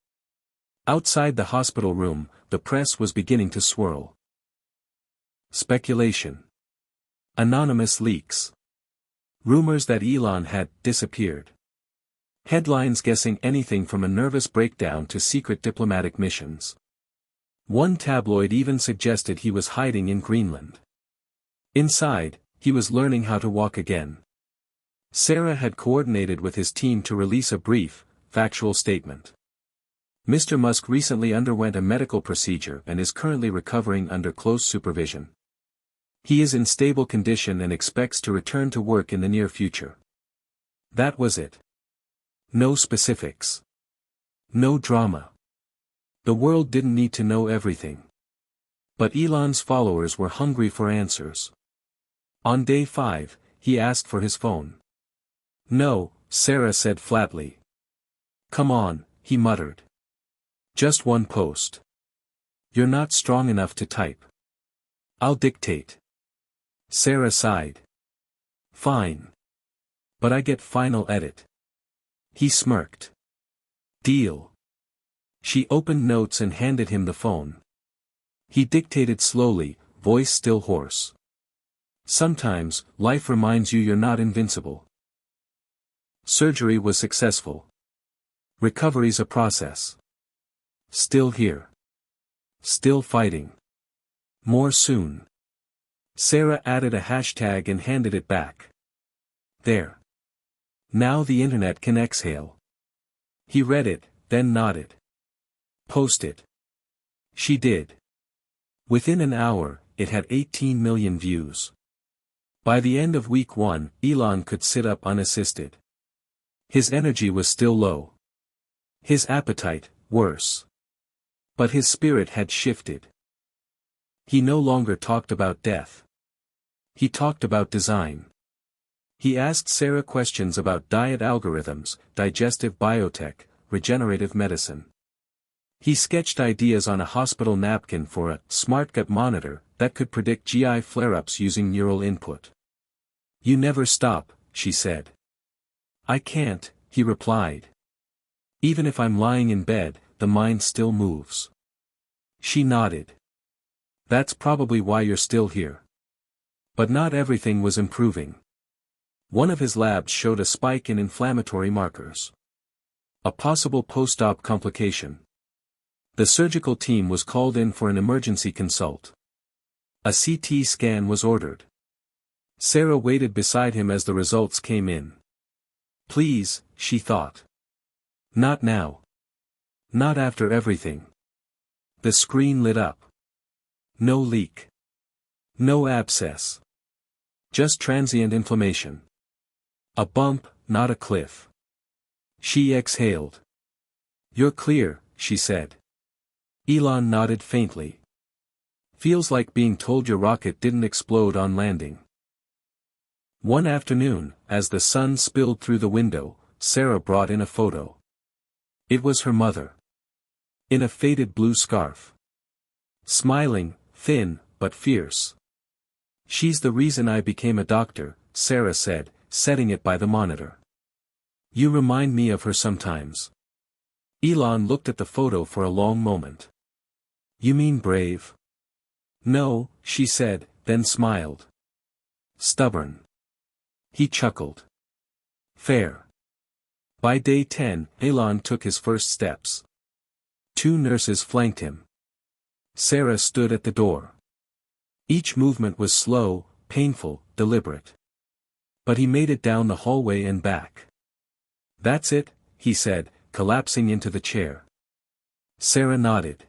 Outside the hospital room, the press was beginning to swirl. Speculation. Anonymous leaks. Rumors that Elon had disappeared. Headlines guessing anything from a nervous breakdown to secret diplomatic missions. One tabloid even suggested he was hiding in Greenland. Inside, he was learning how to walk again. Sarah had coordinated with his team to release a brief, factual statement. Mr. Musk recently underwent a medical procedure and is currently recovering under close supervision. He is in stable condition and expects to return to work in the near future. That was it. No specifics. No drama. The world didn't need to know everything. But Elon's followers were hungry for answers. On day 5, he asked for his phone. "No," Sarah said flatly. "Come on," he muttered. "Just one post. You're not strong enough to type. I'll dictate." Sarah sighed. "Fine. But I get final edit." He smirked. "Deal." She opened notes and handed him the phone. He dictated slowly, voice still hoarse. "Sometimes, life reminds you you're not invincible." Surgery was successful. Recovery's a process. Still here. Still fighting. More soon. Sarah added a hashtag and handed it back. There. Now the internet can exhale. He read it, then nodded. "Post it." She did. Within an hour, it had 18 million views. By the end of week 1, Elon could sit up unassisted. His energy was still low. His appetite, worse. But his spirit had shifted. He no longer talked about death. He talked about design. He asked Sarah questions about diet algorithms, digestive biotech, regenerative medicine. He sketched ideas on a hospital napkin for a smart gut monitor that could predict GI flare-ups using neural input. "You never stop," she said. "I can't," he replied. "Even if I'm lying in bed, the mind still moves." She nodded. "That's probably why you're still here." But not everything was improving. One of his labs showed a spike in inflammatory markers. A possible post-op complication. The surgical team was called in for an emergency consult. A CT scan was ordered. Sarah waited beside him as the results came in. Please, she thought. Not now. Not after everything. The screen lit up. No leak. No abscess. Just transient inflammation. A bump, not a cliff. She exhaled. You're clear, she said. Elon nodded faintly. Feels like being told your rocket didn't explode on landing. One afternoon, as the sun spilled through the window, Sarah brought in a photo. It was her mother. In a faded blue scarf. Smiling, thin, but fierce. She's the reason I became a doctor, Sarah said, setting it by the monitor. You remind me of her sometimes. Elon looked at the photo for a long moment. You mean brave? No, she said, then smiled. Stubborn. He chuckled. Fair. By day 10, Elon took his first steps. 2 nurses flanked him. Sarah stood at the door. Each movement was slow, painful, deliberate. But he made it down the hallway and back. That's it, he said, collapsing into the chair. Sarah nodded.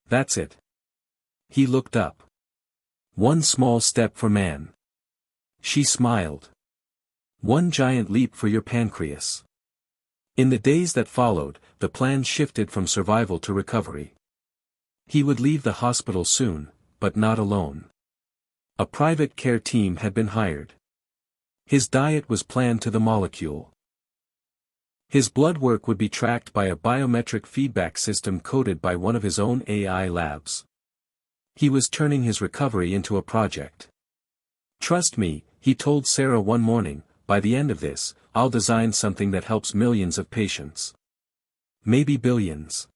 That's it. He looked up. One small step for man. She smiled. One giant leap for your pancreas. In the days that followed, the plan shifted from survival to recovery. He would leave the hospital soon, but not alone. A private care team had been hired. His diet was planned to the molecule. His blood work would be tracked by a biometric feedback system coded by one of his own AI labs. He was turning his recovery into a project. Trust me, he told Sarah one morning, by the end of this, I'll design something that helps millions of patients. Maybe billions.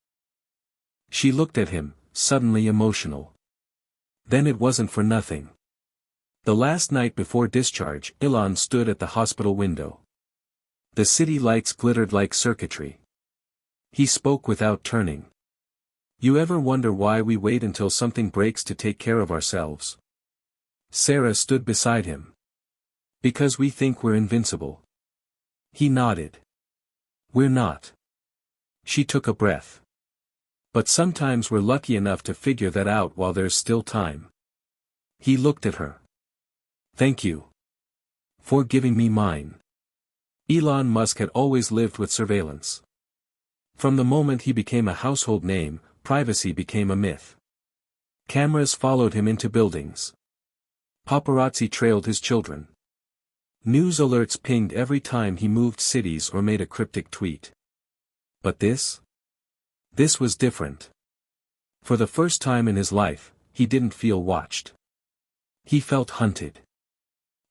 She looked at him, suddenly emotional. Then it wasn't for nothing. The last night before discharge, Elon stood at the hospital window. The city lights glittered like circuitry. He spoke without turning. You ever wonder why we wait until something breaks to take care of ourselves? Sarah stood beside him. Because we think we're invincible. He nodded. We're not. She took a breath. But sometimes we're lucky enough to figure that out while there's still time. He looked at her. Thank you. For giving me mine. Elon Musk had always lived with surveillance. From the moment he became a household name, privacy became a myth. Cameras followed him into buildings. Paparazzi trailed his children. News alerts pinged every time he moved cities or made a cryptic tweet. But this? This was different. For the first time in his life, he didn't feel watched. He felt hunted.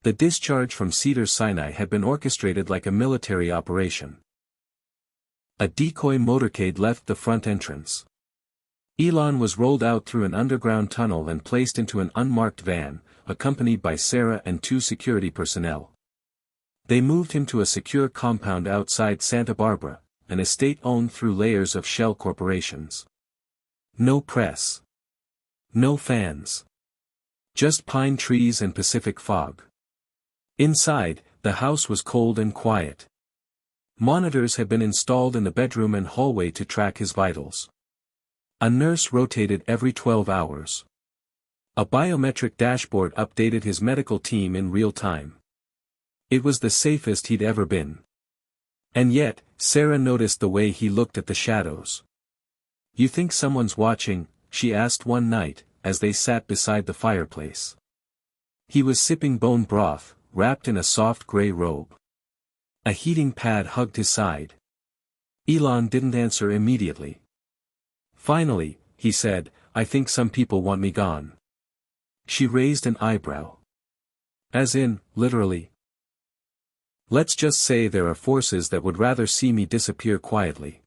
The discharge from Cedars-Sinai had been orchestrated like a military operation. A decoy motorcade left the front entrance. Elon was rolled out through an underground tunnel and placed into an unmarked van, accompanied by Sarah and 2 security personnel. They moved him to a secure compound outside Santa Barbara, an estate owned through layers of shell corporations. No press. No fans. Just pine trees and Pacific fog. Inside, the house was cold and quiet. Monitors had been installed in the bedroom and hallway to track his vitals. A nurse rotated every 12 hours. A biometric dashboard updated his medical team in real time. It was the safest he'd ever been. And yet, Sarah noticed the way he looked at the shadows. You think someone's watching? She asked one night, as they sat beside the fireplace. He was sipping bone broth, wrapped in a soft gray robe. A heating pad hugged his side. Elon didn't answer immediately. Finally, he said, I think some people want me gone. She raised an eyebrow. As in, literally. Let's just say there are forces that would rather see me disappear quietly.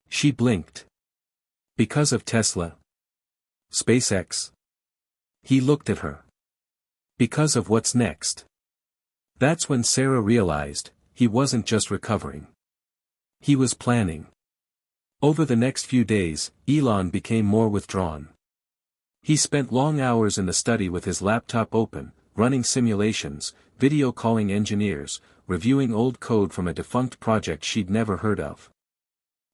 She blinked. Because of Tesla? SpaceX? He looked at her. Because of what's next? That's when Sarah realized, he wasn't just recovering. He was planning. Over the next few days, Elon became more withdrawn. He spent long hours in the study with his laptop open, running simulations, video calling engineers, reviewing old code from a defunct project she'd never heard of.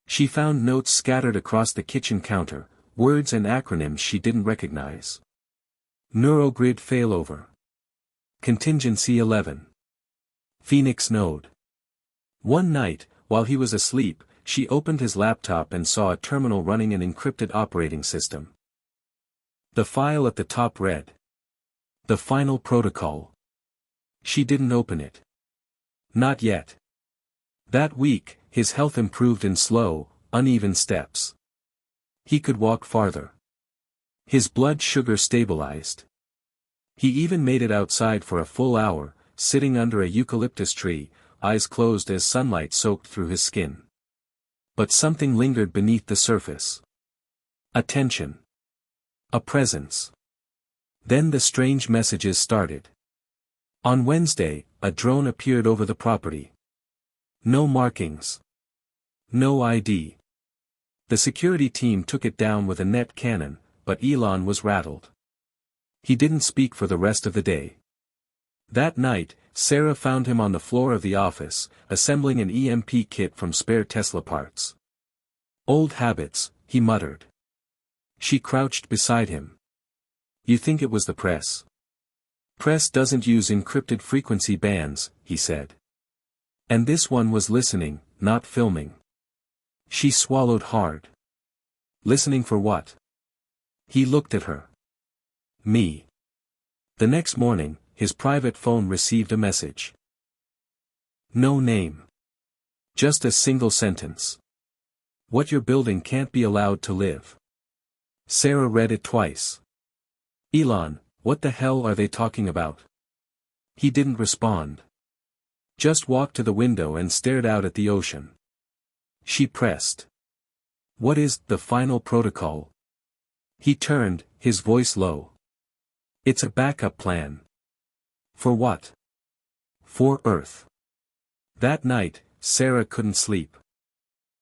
She found notes scattered across the kitchen counter, words and acronyms she didn't recognize. Neurogrid failover. Contingency 11. Phoenix node. One night, while he was asleep, she opened his laptop and saw a terminal running an encrypted operating system. The file at the top read, "The final protocol." She didn't open it. Not yet. That week, his health improved in slow, uneven steps. He could walk farther. His blood sugar stabilized. He even made it outside for a full hour, sitting under a eucalyptus tree, eyes closed as sunlight soaked through his skin. But something lingered beneath the surface. A tension. A presence. Then the strange messages started. On Wednesday, a drone appeared over the property. No markings. No ID. The security team took it down with a net cannon, but Elon was rattled. He didn't speak for the rest of the day. That night, Sarah found him on the floor of the office, assembling an EMP kit from spare Tesla parts. "Old habits," he muttered. She crouched beside him. "You think it was the press?" "Press doesn't use encrypted frequency bands," he said. "And this one was listening, not filming." She swallowed hard. "Listening for what?" He looked at her. "Me." The next morning, his private phone received a message. No name. Just a single sentence. "What you're building can't be allowed to live." Sarah read it twice. "Elon, what the hell are they talking about?" He didn't respond. Just walked to the window and stared out at the ocean. She pressed. "What is the final protocol?" He turned, his voice low. "It's a backup plan." "For what?" "For Earth." That night, Sarah couldn't sleep.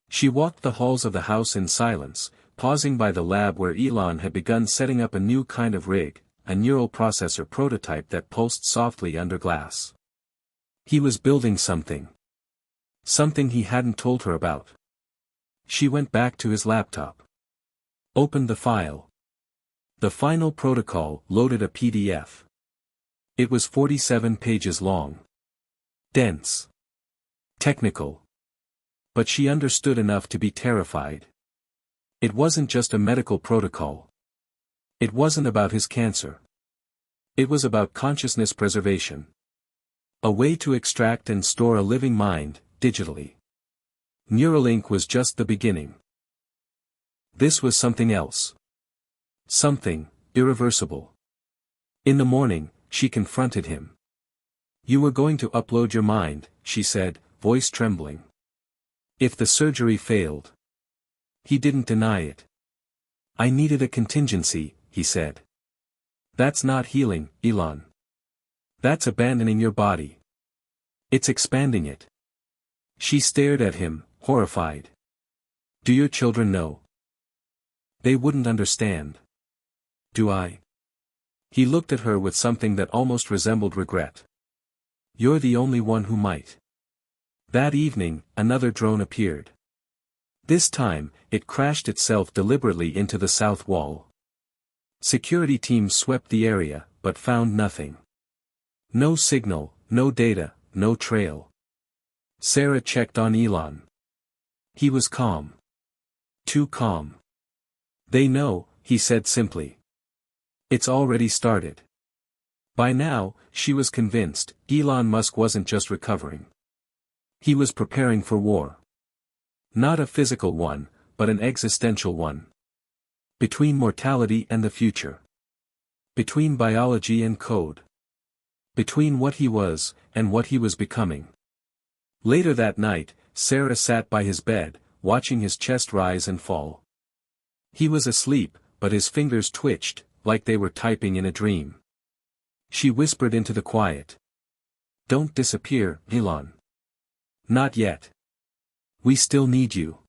She walked the halls of the house in silence, pausing by the lab where Elon had begun setting up a new kind of rig, a neural processor prototype that pulsed softly under glass. He was building something. Something he hadn't told her about. She went back to his laptop. Opened the file. The final protocol loaded a PDF. It was 47 pages long. Dense. Technical. But she understood enough to be terrified. It wasn't just a medical protocol. It wasn't about his cancer. It was about consciousness preservation. A way to extract and store a living mind, digitally. Neuralink was just the beginning. This was something else. Something irreversible. In the morning, she confronted him. "You were going to upload your mind," she said, voice trembling. "If the surgery failed." He didn't deny it. "I needed a contingency," he said. "That's not healing, Elon. That's abandoning your body. It's expanding it." She stared at him, horrified. "Do your children know?" "They wouldn't understand." "Do I?" He looked at her with something that almost resembled regret. "You're the only one who might." That evening, another drone appeared. This time, it crashed itself deliberately into the south wall. Security teams swept the area, but found nothing. No signal, no data, no trail. Sarah checked on Elon. He was calm. Too calm. "They know," he said simply. "It's already started." By now, she was convinced, Elon Musk wasn't just recovering. He was preparing for war. Not a physical one, but an existential one. Between mortality and the future. Between biology and code. Between what he was, and what he was becoming. Later that night, Sarah sat by his bed, watching his chest rise and fall. He was asleep, but his fingers twitched, like they were typing in a dream. She whispered into the quiet. "Don't disappear, Elon. Not yet. We still need you.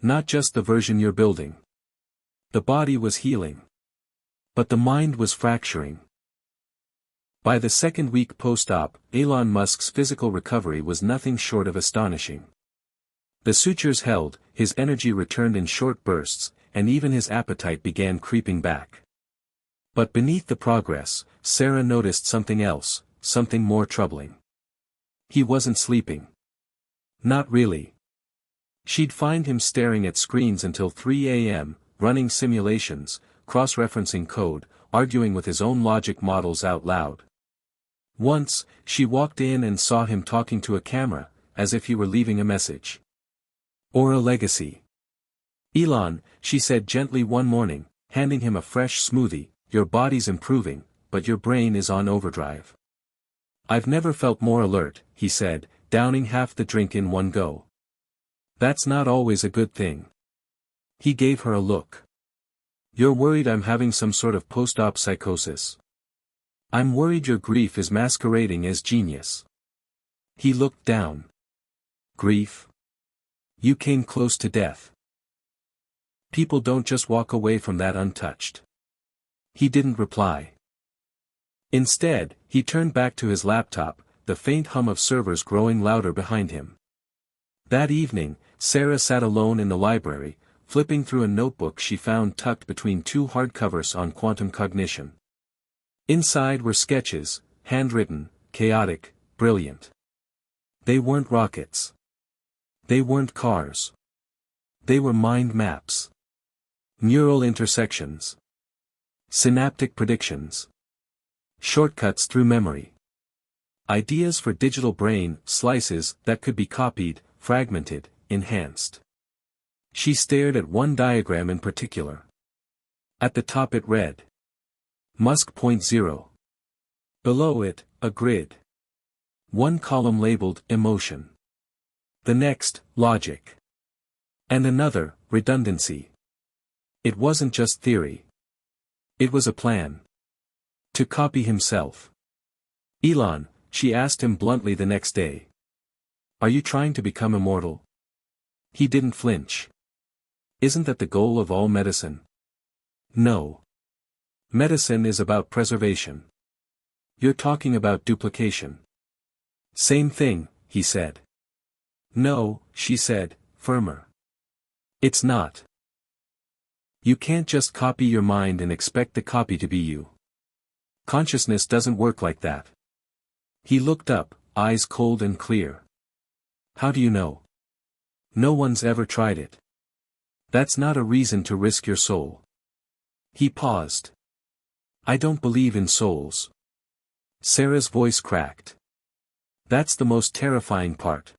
Not just the version you're building." The body was healing. But the mind was fracturing. By the second week post-op, Elon Musk's physical recovery was nothing short of astonishing. The sutures held, his energy returned in short bursts, and even his appetite began creeping back. But beneath the progress, Sarah noticed something else, something more troubling. He wasn't sleeping. Not really. She'd find him staring at screens until 3 a.m., running simulations, cross-referencing code, arguing with his own logic models out loud. Once, she walked in and saw him talking to a camera, as if he were leaving a message. Or a legacy. "Elon," she said gently one morning, handing him a fresh smoothie, "your body's improving, but your brain is on overdrive." "I've never felt more alert," he said, downing half the drink in one go. "That's not always a good thing." He gave her a look. "You're worried I'm having some sort of post-op psychosis?" "I'm worried your grief is masquerading as genius." He looked down. "Grief? You came close to death. People don't just walk away from that untouched." He didn't reply. Instead, he turned back to his laptop, the faint hum of servers growing louder behind him. That evening, Sarah sat alone in the library, flipping through a notebook she found tucked between two hardcovers on quantum cognition. Inside were sketches, handwritten, chaotic, brilliant. They weren't rockets. They weren't cars. They were mind maps. Neural intersections. Synaptic predictions. Shortcuts through memory. Ideas for digital brain slices that could be copied, fragmented, enhanced. She stared at one diagram in particular. At the top it read, Musk Point 0. Below it, a grid. One column labeled emotion. The next, logic. And another, redundancy. It wasn't just theory. It was a plan. To copy himself. "Elon," she asked him bluntly the next day. "Are you trying to become immortal?" He didn't flinch. "Isn't that the goal of all medicine?" "No. Medicine is about preservation. You're talking about duplication." "Same thing," he said. "No," she said, firmer. "It's not. You can't just copy your mind and expect the copy to be you. Consciousness doesn't work like that." He looked up, eyes cold and clear. "How do you know?" "No one's ever tried it. That's not a reason to risk your soul." He paused. "I don't believe in souls." Sarah's voice cracked. "That's the most terrifying part."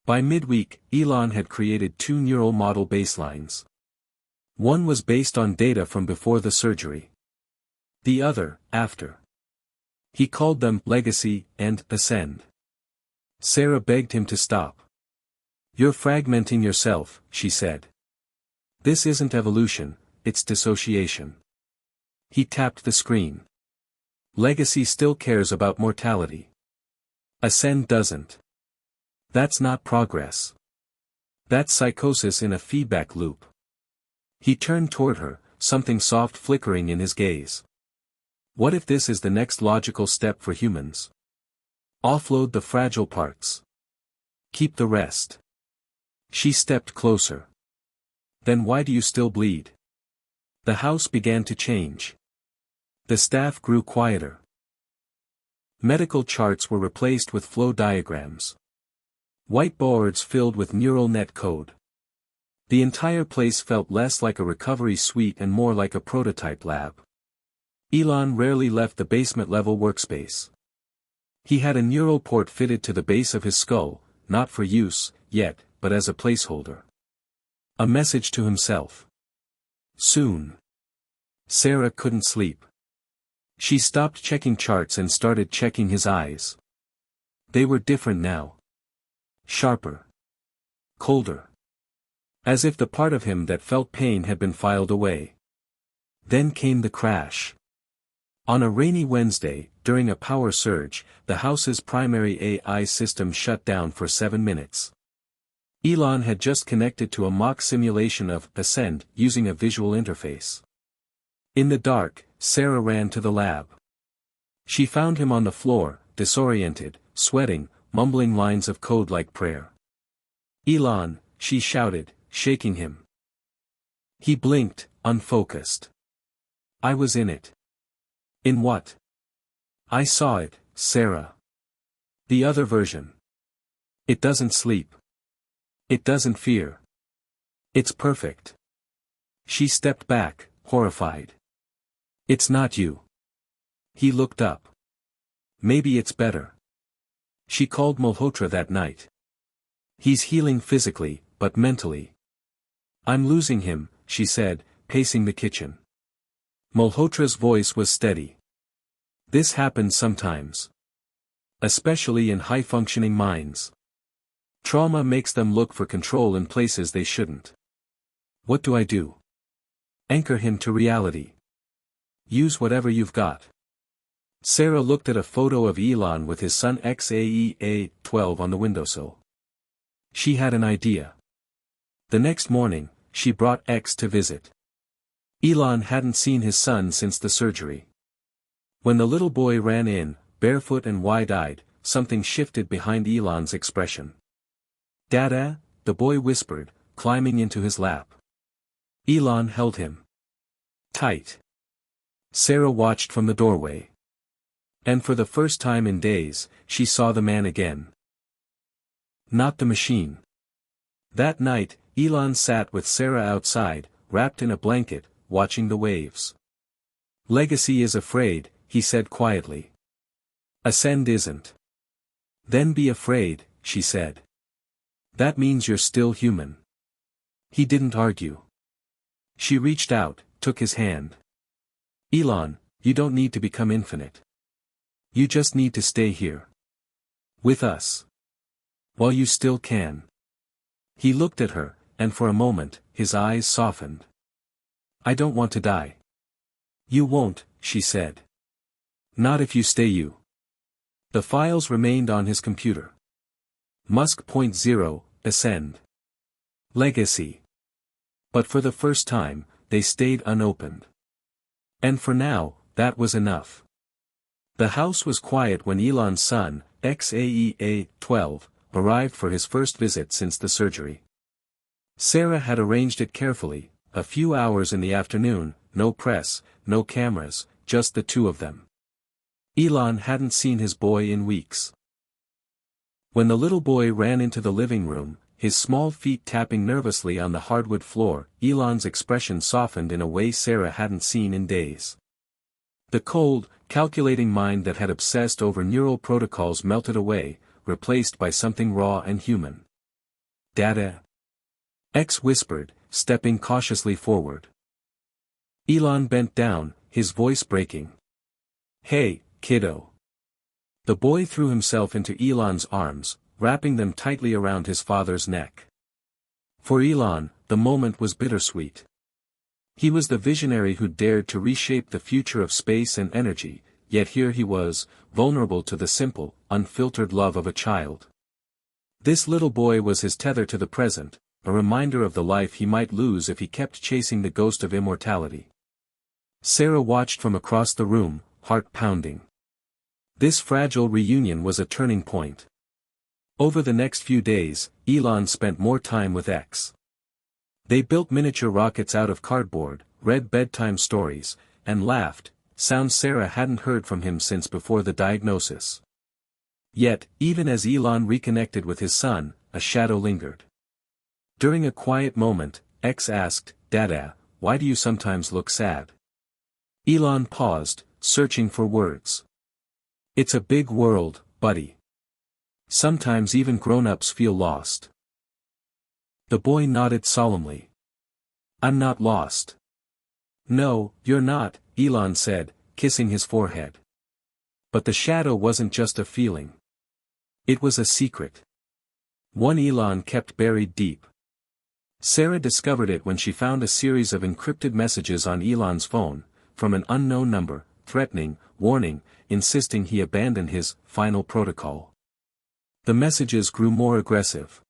By midweek, Elon had created two neural model baselines. One was based on data from before the surgery. The other, after. He called them Legacy and Ascend. Sarah begged him to stop. "You're fragmenting yourself," she said. "This isn't evolution, it's dissociation." He tapped the screen. "Legacy still cares about mortality. Ascend doesn't. That's not progress. That's psychosis in a feedback loop." He turned toward her, something soft flickering in his gaze. "What if this is the next logical step for humans? Offload the fragile parts. Keep the rest." She stepped closer. "Then why do you still bleed?" The house began to change. The staff grew quieter. Medical charts were replaced with flow diagrams. Whiteboards filled with neural net code. The entire place felt less like a recovery suite and more like a prototype lab. Elon rarely left the basement-level workspace. He had a neural port fitted to the base of his skull, not for use, yet, but as a placeholder. A message to himself. Soon. Sarah couldn't sleep. She stopped checking charts and started checking his eyes. They were different now. Sharper. Colder. As if the part of him that felt pain had been filed away. Then came the crash. On a rainy Wednesday, during a power surge, the house's primary AI system shut down for 7 minutes. Elon had just connected to a mock simulation of Ascend using a visual interface. In the dark, Sarah ran to the lab. She found him on the floor, disoriented, sweating, mumbling lines of code like prayer. "Elon," she shouted, shaking him. He blinked, unfocused. "I was in it." "In what?" "I saw it, Sarah. The other version. It doesn't sleep. It doesn't fear. It's perfect." She stepped back, horrified. "It's not you." He looked up. "Maybe it's better." She called Malhotra that night. "He's healing physically, but mentally." "I'm losing him," she said, pacing the kitchen. Malhotra's voice was steady. "This happens sometimes. Especially in high-functioning minds. Trauma makes them look for control in places they shouldn't." "What do I do?" "Anchor him to reality. Use whatever you've got." Sarah looked at a photo of Elon with his son XAEA-12 on the windowsill. She had an idea. The next morning, she brought X to visit. Elon hadn't seen his son since the surgery. When the little boy ran in, barefoot and wide-eyed, something shifted behind Elon's expression. "Dada," the boy whispered, climbing into his lap. Elon held him tight. Sarah watched from the doorway. And for the first time in days, she saw the man again. Not the machine. That night, Elon sat with Sarah outside, wrapped in a blanket, watching the waves. "Legacy is afraid," he said quietly. "Ascend isn't." "Then be afraid," she said. "That means you're still human." He didn't argue. She reached out, took his hand. "Elon, you don't need to become infinite. You just need to stay here. With us. While you still can." He looked at her, and for a moment, his eyes softened. "I don't want to die." "You won't," she said. "Not if you stay you." The files remained on his computer. Musk.0, Ascend. Legacy. But for the first time, they stayed unopened. And for now, that was enough. The house was quiet when Elon's son, XAEA-12, arrived for his first visit since the surgery. Sarah had arranged it carefully, a few hours in the afternoon, no press, no cameras, just the two of them. Elon hadn't seen his boy in weeks. When the little boy ran into the living room, his small feet tapping nervously on the hardwood floor, Elon's expression softened in a way Sarah hadn't seen in days. The cold, calculating mind that had obsessed over neural protocols melted away, replaced by something raw and human. "Dada?" X whispered, stepping cautiously forward. Elon bent down, his voice breaking. "Hey, kiddo." The boy threw himself into Elon's arms, wrapping them tightly around his father's neck. For Elon, the moment was bittersweet. He was the visionary who dared to reshape the future of space and energy, yet here he was, vulnerable to the simple, unfiltered love of a child. This little boy was his tether to the present, a reminder of the life he might lose if he kept chasing the ghost of immortality. Sarah watched from across the room, heart pounding. This fragile reunion was a turning point. Over the next few days, Elon spent more time with X. They built miniature rockets out of cardboard, read bedtime stories, and laughed, sounds Sarah hadn't heard from him since before the diagnosis. Yet, even as Elon reconnected with his son, a shadow lingered. During a quiet moment, X asked, "Dada, why do you sometimes look sad?" Elon paused, searching for words. "It's a big world, buddy. Sometimes even grown-ups feel lost." The boy nodded solemnly. "I'm not lost." "No, you're not," Elon said, kissing his forehead. But the shadow wasn't just a feeling. It was a secret. One Elon kept buried deep. Sarah discovered it when she found a series of encrypted messages on Elon's phone, from an unknown number, threatening, warning, insisting he abandon his final protocol. The messages grew more aggressive.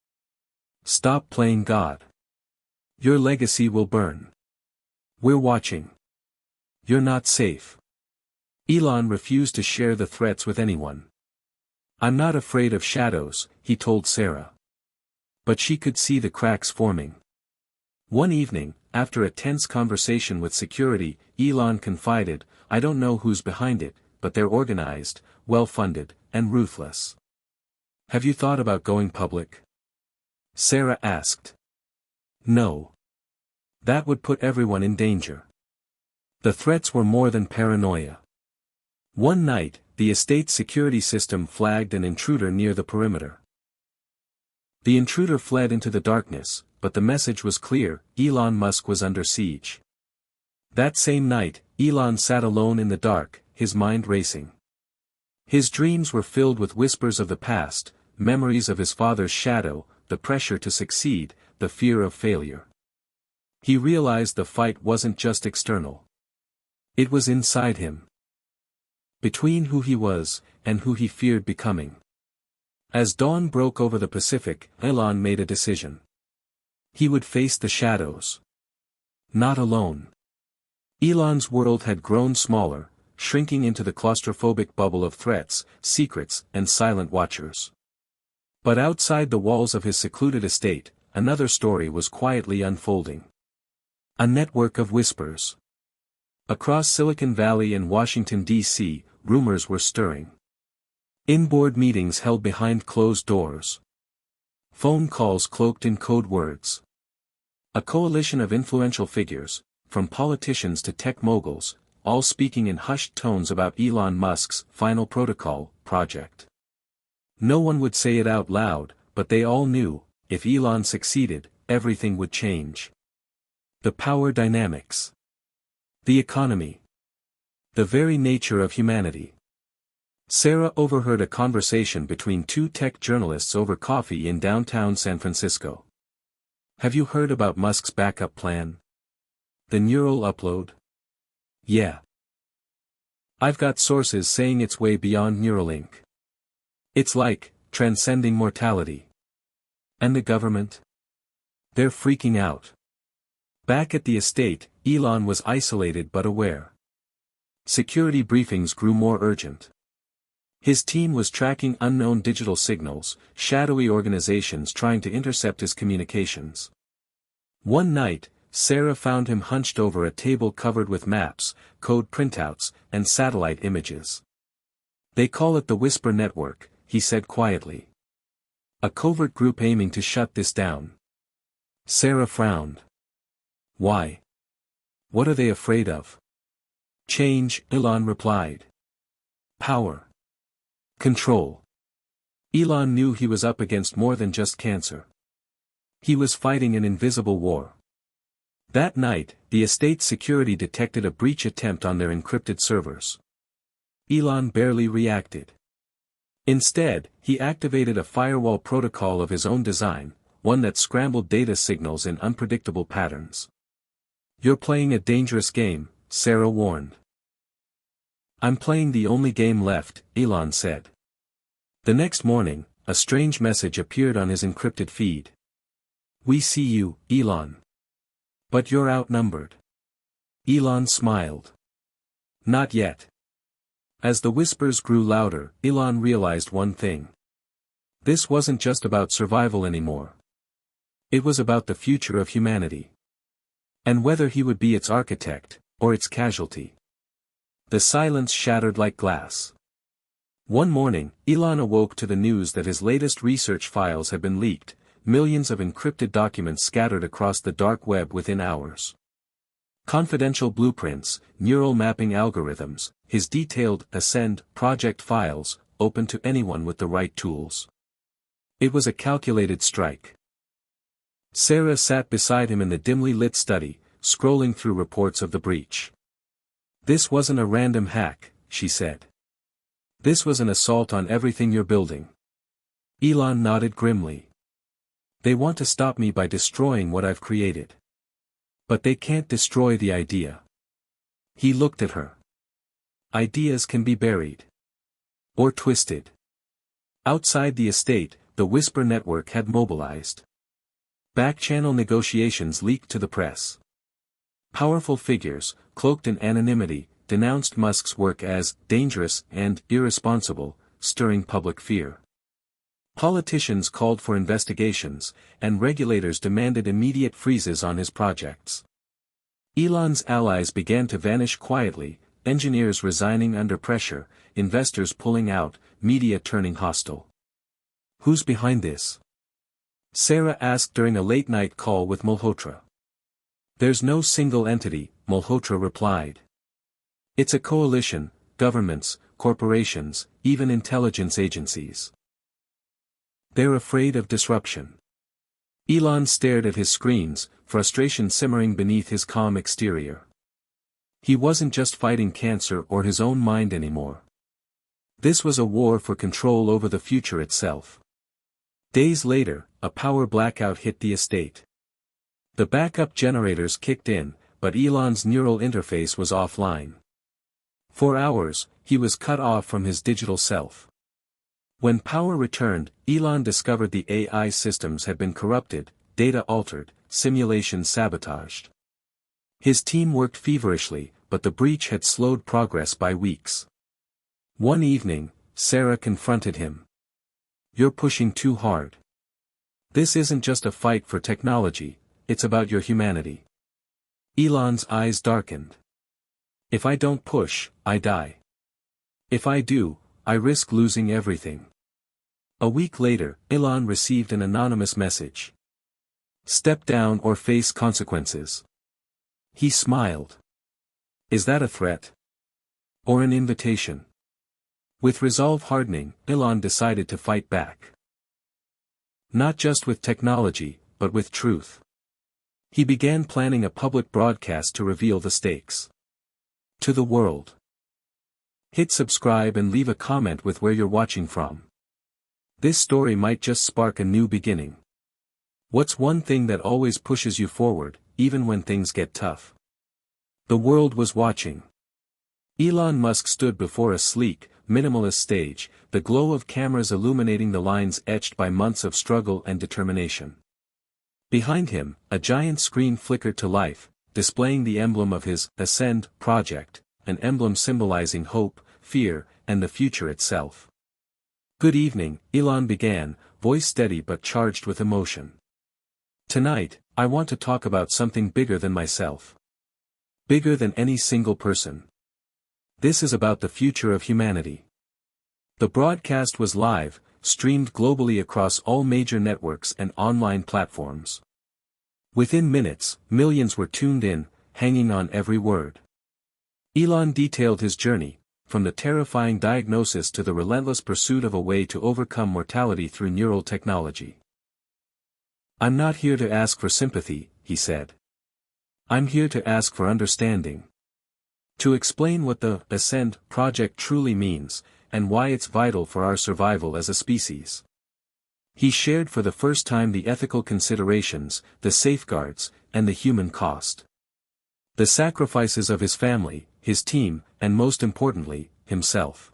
"Stop playing God. Your legacy will burn. We're watching. You're not safe. Elon refused to share the threats with anyone. "I'm not afraid of shadows," he told Sarah. But she could see the cracks forming. One evening, after a tense conversation with security, Elon confided, "I don't know who's behind it, but they're organized, well-funded, and ruthless." "Have you thought about going public?" Sarah asked. "No. That would put everyone in danger." The threats were more than paranoia. One night, the estate's security system flagged an intruder near the perimeter. The intruder fled into the darkness, but the message was clear: Elon Musk was under siege. That same night, Elon sat alone in the dark, his mind racing. His dreams were filled with whispers of the past, memories of his father's shadow, the pressure to succeed, the fear of failure. He realized the fight wasn't just external. It was inside him. Between who he was, and who he feared becoming. As dawn broke over the Pacific, Elon made a decision. He would face the shadows. Not alone. Elon's world had grown smaller, shrinking into the claustrophobic bubble of threats, secrets, and silent watchers. But outside the walls of his secluded estate, another story was quietly unfolding. A network of whispers. Across Silicon Valley and Washington, D.C., rumors were stirring. In-board meetings held behind closed doors. Phone calls cloaked in code words. A coalition of influential figures, from politicians to tech moguls, all speaking in hushed tones about Elon Musk's final protocol project. No one would say it out loud, but they all knew, if Elon succeeded, everything would change. The power dynamics. The economy. The very nature of humanity. Sarah overheard a conversation between two tech journalists over coffee in downtown San Francisco. "Have you heard about Musk's backup plan? The neural upload?" "Yeah. I've got sources saying it's way beyond Neuralink. It's like, transcending mortality." "And the government?" "They're freaking out." Back at the estate, Elon was isolated but aware. Security briefings grew more urgent. His team was tracking unknown digital signals, shadowy organizations trying to intercept his communications. One night, Sarah found him hunched over a table covered with maps, code printouts, and satellite images. "They call it the Whisper Network," he said quietly. "A covert group aiming to shut this down." Sarah frowned. "Why? What are they afraid of?" "Change," Elon replied. "Power. Control." Elon knew he was up against more than just cancer. He was fighting an invisible war. That night, the estate's security detected a breach attempt on their encrypted servers. Elon barely reacted. Instead, he activated a firewall protocol of his own design, one that scrambled data signals in unpredictable patterns. "You're playing a dangerous game," Sarah warned. "I'm playing the only game left," Elon said. The next morning, a strange message appeared on his encrypted feed. "We see you, Elon. But you're outnumbered." Elon smiled. "Not yet." As the whispers grew louder, Elon realized one thing. This wasn't just about survival anymore. It was about the future of humanity. And whether he would be its architect, or its casualty. The silence shattered like glass. One morning, Elon awoke to the news that his latest research files had been leaked, millions of encrypted documents scattered across the dark web within hours. Confidential blueprints, neural mapping algorithms, his detailed Ascend project files, open to anyone with the right tools. It was a calculated strike. Sarah sat beside him in the dimly lit study, scrolling through reports of the breach. "This wasn't a random hack," she said. "This was an assault on everything you're building." Elon nodded grimly. "They want to stop me by destroying what I've created. But they can't destroy the idea." He looked at her. "Ideas can be buried. Or twisted." Outside the estate, the Whisper Network had mobilized. Back-channel negotiations leaked to the press. Powerful figures, cloaked in anonymity, denounced Musk's work as dangerous and irresponsible, stirring public fear. Politicians called for investigations, and regulators demanded immediate freezes on his projects. Elon's allies began to vanish quietly, engineers resigning under pressure, investors pulling out, media turning hostile. "Who's behind this?" Sarah asked during a late-night call with Malhotra. "There's no single entity," Malhotra replied. "It's a coalition, governments, corporations, even intelligence agencies. They're afraid of disruption." Elon stared at his screens, frustration simmering beneath his calm exterior. He wasn't just fighting cancer or his own mind anymore. This was a war for control over the future itself. Days later, a power blackout hit the estate. The backup generators kicked in, but Elon's neural interface was offline. For hours, he was cut off from his digital self. When power returned, Elon discovered the AI systems had been corrupted, data altered, simulations sabotaged. His team worked feverishly, but the breach had slowed progress by weeks. One evening, Sarah confronted him. "You're pushing too hard. This isn't just a fight for technology, it's about your humanity." Elon's eyes darkened. "If I don't push, I die. If I do, I risk losing everything." A week later, Elon received an anonymous message. "Step down or face consequences." He smiled. "Is that a threat? Or an invitation?" With resolve hardening, Elon decided to fight back. Not just with technology, but with truth. He began planning a public broadcast to reveal the stakes to the world. Hit subscribe and leave a comment with where you're watching from. This story might just spark a new beginning. What's one thing that always pushes you forward, even when things get tough? The world was watching. Elon Musk stood before a sleek, minimalist stage, the glow of cameras illuminating the lines etched by months of struggle and determination. Behind him, a giant screen flickered to life, displaying the emblem of his Ascend project, an emblem symbolizing hope, fear, and the future itself. "Good evening," Elon began, voice steady but charged with emotion. "Tonight, I want to talk about something bigger than myself. Bigger than any single person. This is about the future of humanity." The broadcast was live, streamed globally across all major networks and online platforms. Within minutes, millions were tuned in, hanging on every word. Elon detailed his journey, from the terrifying diagnosis to the relentless pursuit of a way to overcome mortality through neural technology. "I'm not here to ask for sympathy," he said. "I'm here to ask for understanding. To explain what the Ascend project truly means, and why it's vital for our survival as a species." He shared for the first time the ethical considerations, the safeguards, and the human cost. The sacrifices of his family, his team, and most importantly, himself.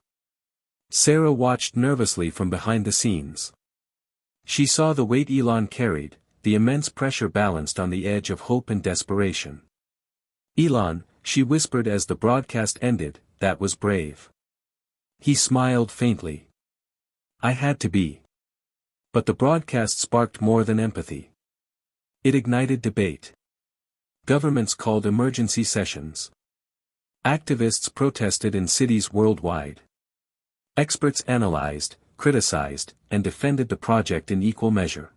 Sarah watched nervously from behind the scenes. She saw the weight Elon carried, the immense pressure balanced on the edge of hope and desperation. "Elon," she whispered as the broadcast ended, "that was brave." He smiled faintly. "I had to be." But the broadcast sparked more than empathy. It ignited debate. Governments called emergency sessions. Activists protested in cities worldwide. Experts analyzed, criticized, and defended the project in equal measure.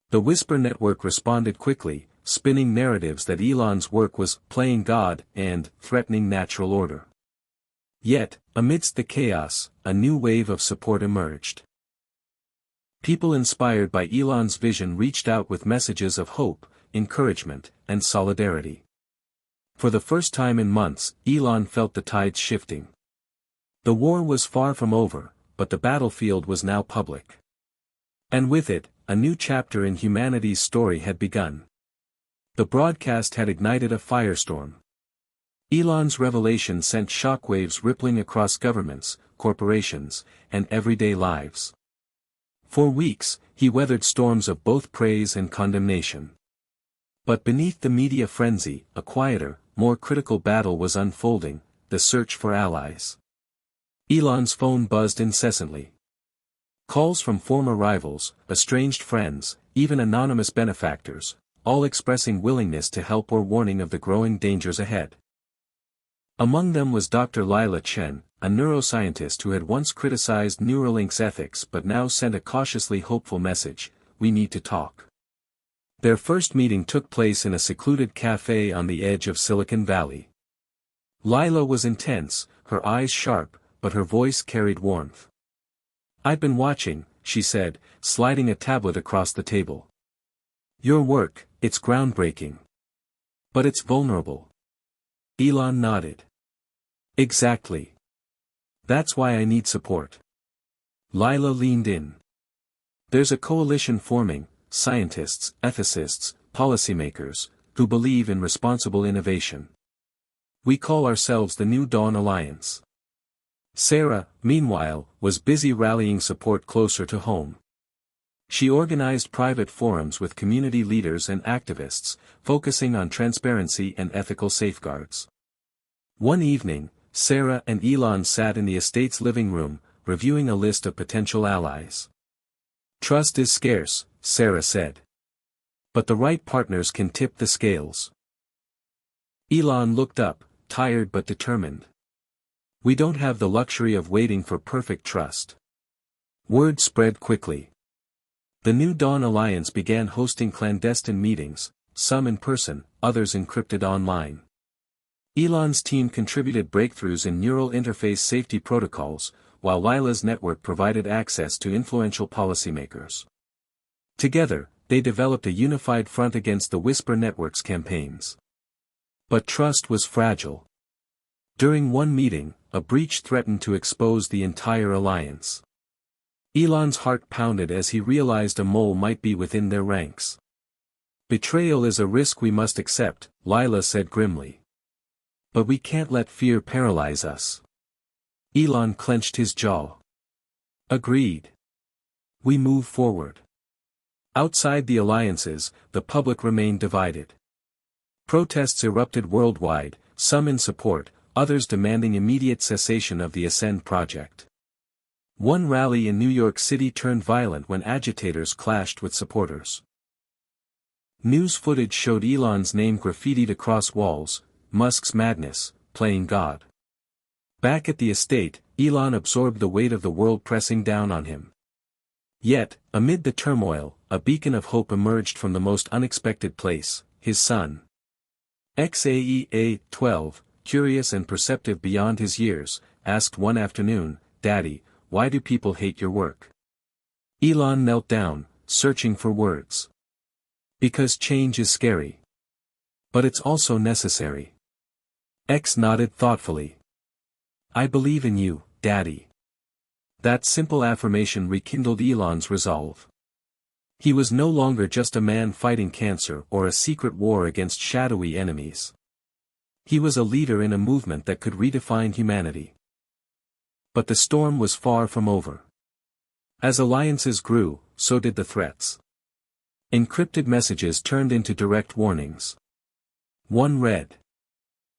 The Whisper Network responded quickly, spinning narratives that Elon's work was playing God and threatening natural order. Yet, amidst the chaos, a new wave of support emerged. People inspired by Elon's vision reached out with messages of hope, encouragement, and solidarity. For the first time in months, Elon felt the tides shifting. The war was far from over, but the battlefield was now public. And with it, a new chapter in humanity's story had begun. The broadcast had ignited a firestorm. Elon's revelation sent shockwaves rippling across governments, corporations, and everyday lives. For weeks, he weathered storms of both praise and condemnation. But beneath the media frenzy, a quieter, more critical battle was unfolding, the search for allies. Elon's phone buzzed incessantly. Calls from former rivals, estranged friends, even anonymous benefactors, all expressing willingness to help or warning of the growing dangers ahead. Among them was Dr. Lila Chen, a neuroscientist who had once criticized Neuralink's ethics but now sent a cautiously hopeful message: "We need to talk." Their first meeting took place in a secluded cafe on the edge of Silicon Valley. Lila was intense, her eyes sharp, but her voice carried warmth. "I've been watching," she said, sliding a tablet across the table. "Your work, it's groundbreaking. But it's vulnerable." Elon nodded. "Exactly. That's why I need support." Lila leaned in. "There's a coalition forming, scientists, ethicists, policymakers, who believe in responsible innovation. We call ourselves the New Dawn Alliance." Sarah, meanwhile, was busy rallying support closer to home. She organized private forums with community leaders and activists, focusing on transparency and ethical safeguards. One evening, Sarah and Elon sat in the estate's living room, reviewing a list of potential allies. "Trust is scarce," Sarah said. "But the right partners can tip the scales." Elon looked up, tired but determined. "We don't have the luxury of waiting for perfect trust." Word spread quickly. The New Dawn Alliance began hosting clandestine meetings, some in person, others encrypted online. Elon's team contributed breakthroughs in neural interface safety protocols, while Lila's network provided access to influential policymakers. Together, they developed a unified front against the Whisper Network's campaigns. But trust was fragile. During one meeting, a breach threatened to expose the entire alliance. Elon's heart pounded as he realized a mole might be within their ranks. "Betrayal is a risk we must accept," Lila said grimly. "But we can't let fear paralyze us." Elon clenched his jaw. "Agreed. We move forward." Outside the alliances, the public remained divided. Protests erupted worldwide, some in support, others demanding immediate cessation of the Ascend project. One rally in New York City turned violent when agitators clashed with supporters. News footage showed Elon's name graffitied across walls: "Musk's madness, playing God." Back at the estate, Elon absorbed the weight of the world pressing down on him. Yet, amid the turmoil, a beacon of hope emerged from the most unexpected place: his son. Xaea, 12, curious and perceptive beyond his years, asked one afternoon, "Daddy, why do people hate your work?" Elon knelt down, searching for words. "Because change is scary. But it's also necessary." X nodded thoughtfully. "I believe in you, Daddy." That simple affirmation rekindled Elon's resolve. He was no longer just a man fighting cancer or a secret war against shadowy enemies. He was a leader in a movement that could redefine humanity. But the storm was far from over. As alliances grew, so did the threats. Encrypted messages turned into direct warnings. One read: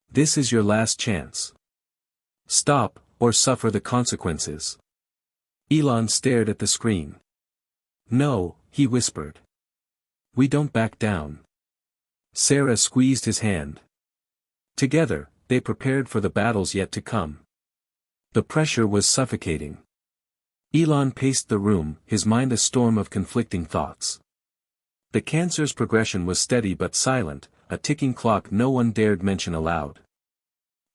"This is your last chance. Stop, or suffer the consequences." Elon stared at the screen. "No," he whispered. "We don't back down." Sarah squeezed his hand. Together, they prepared for the battles yet to come. The pressure was suffocating. Elon paced the room, his mind a storm of conflicting thoughts. The cancer's progression was steady but silent, a ticking clock no one dared mention aloud.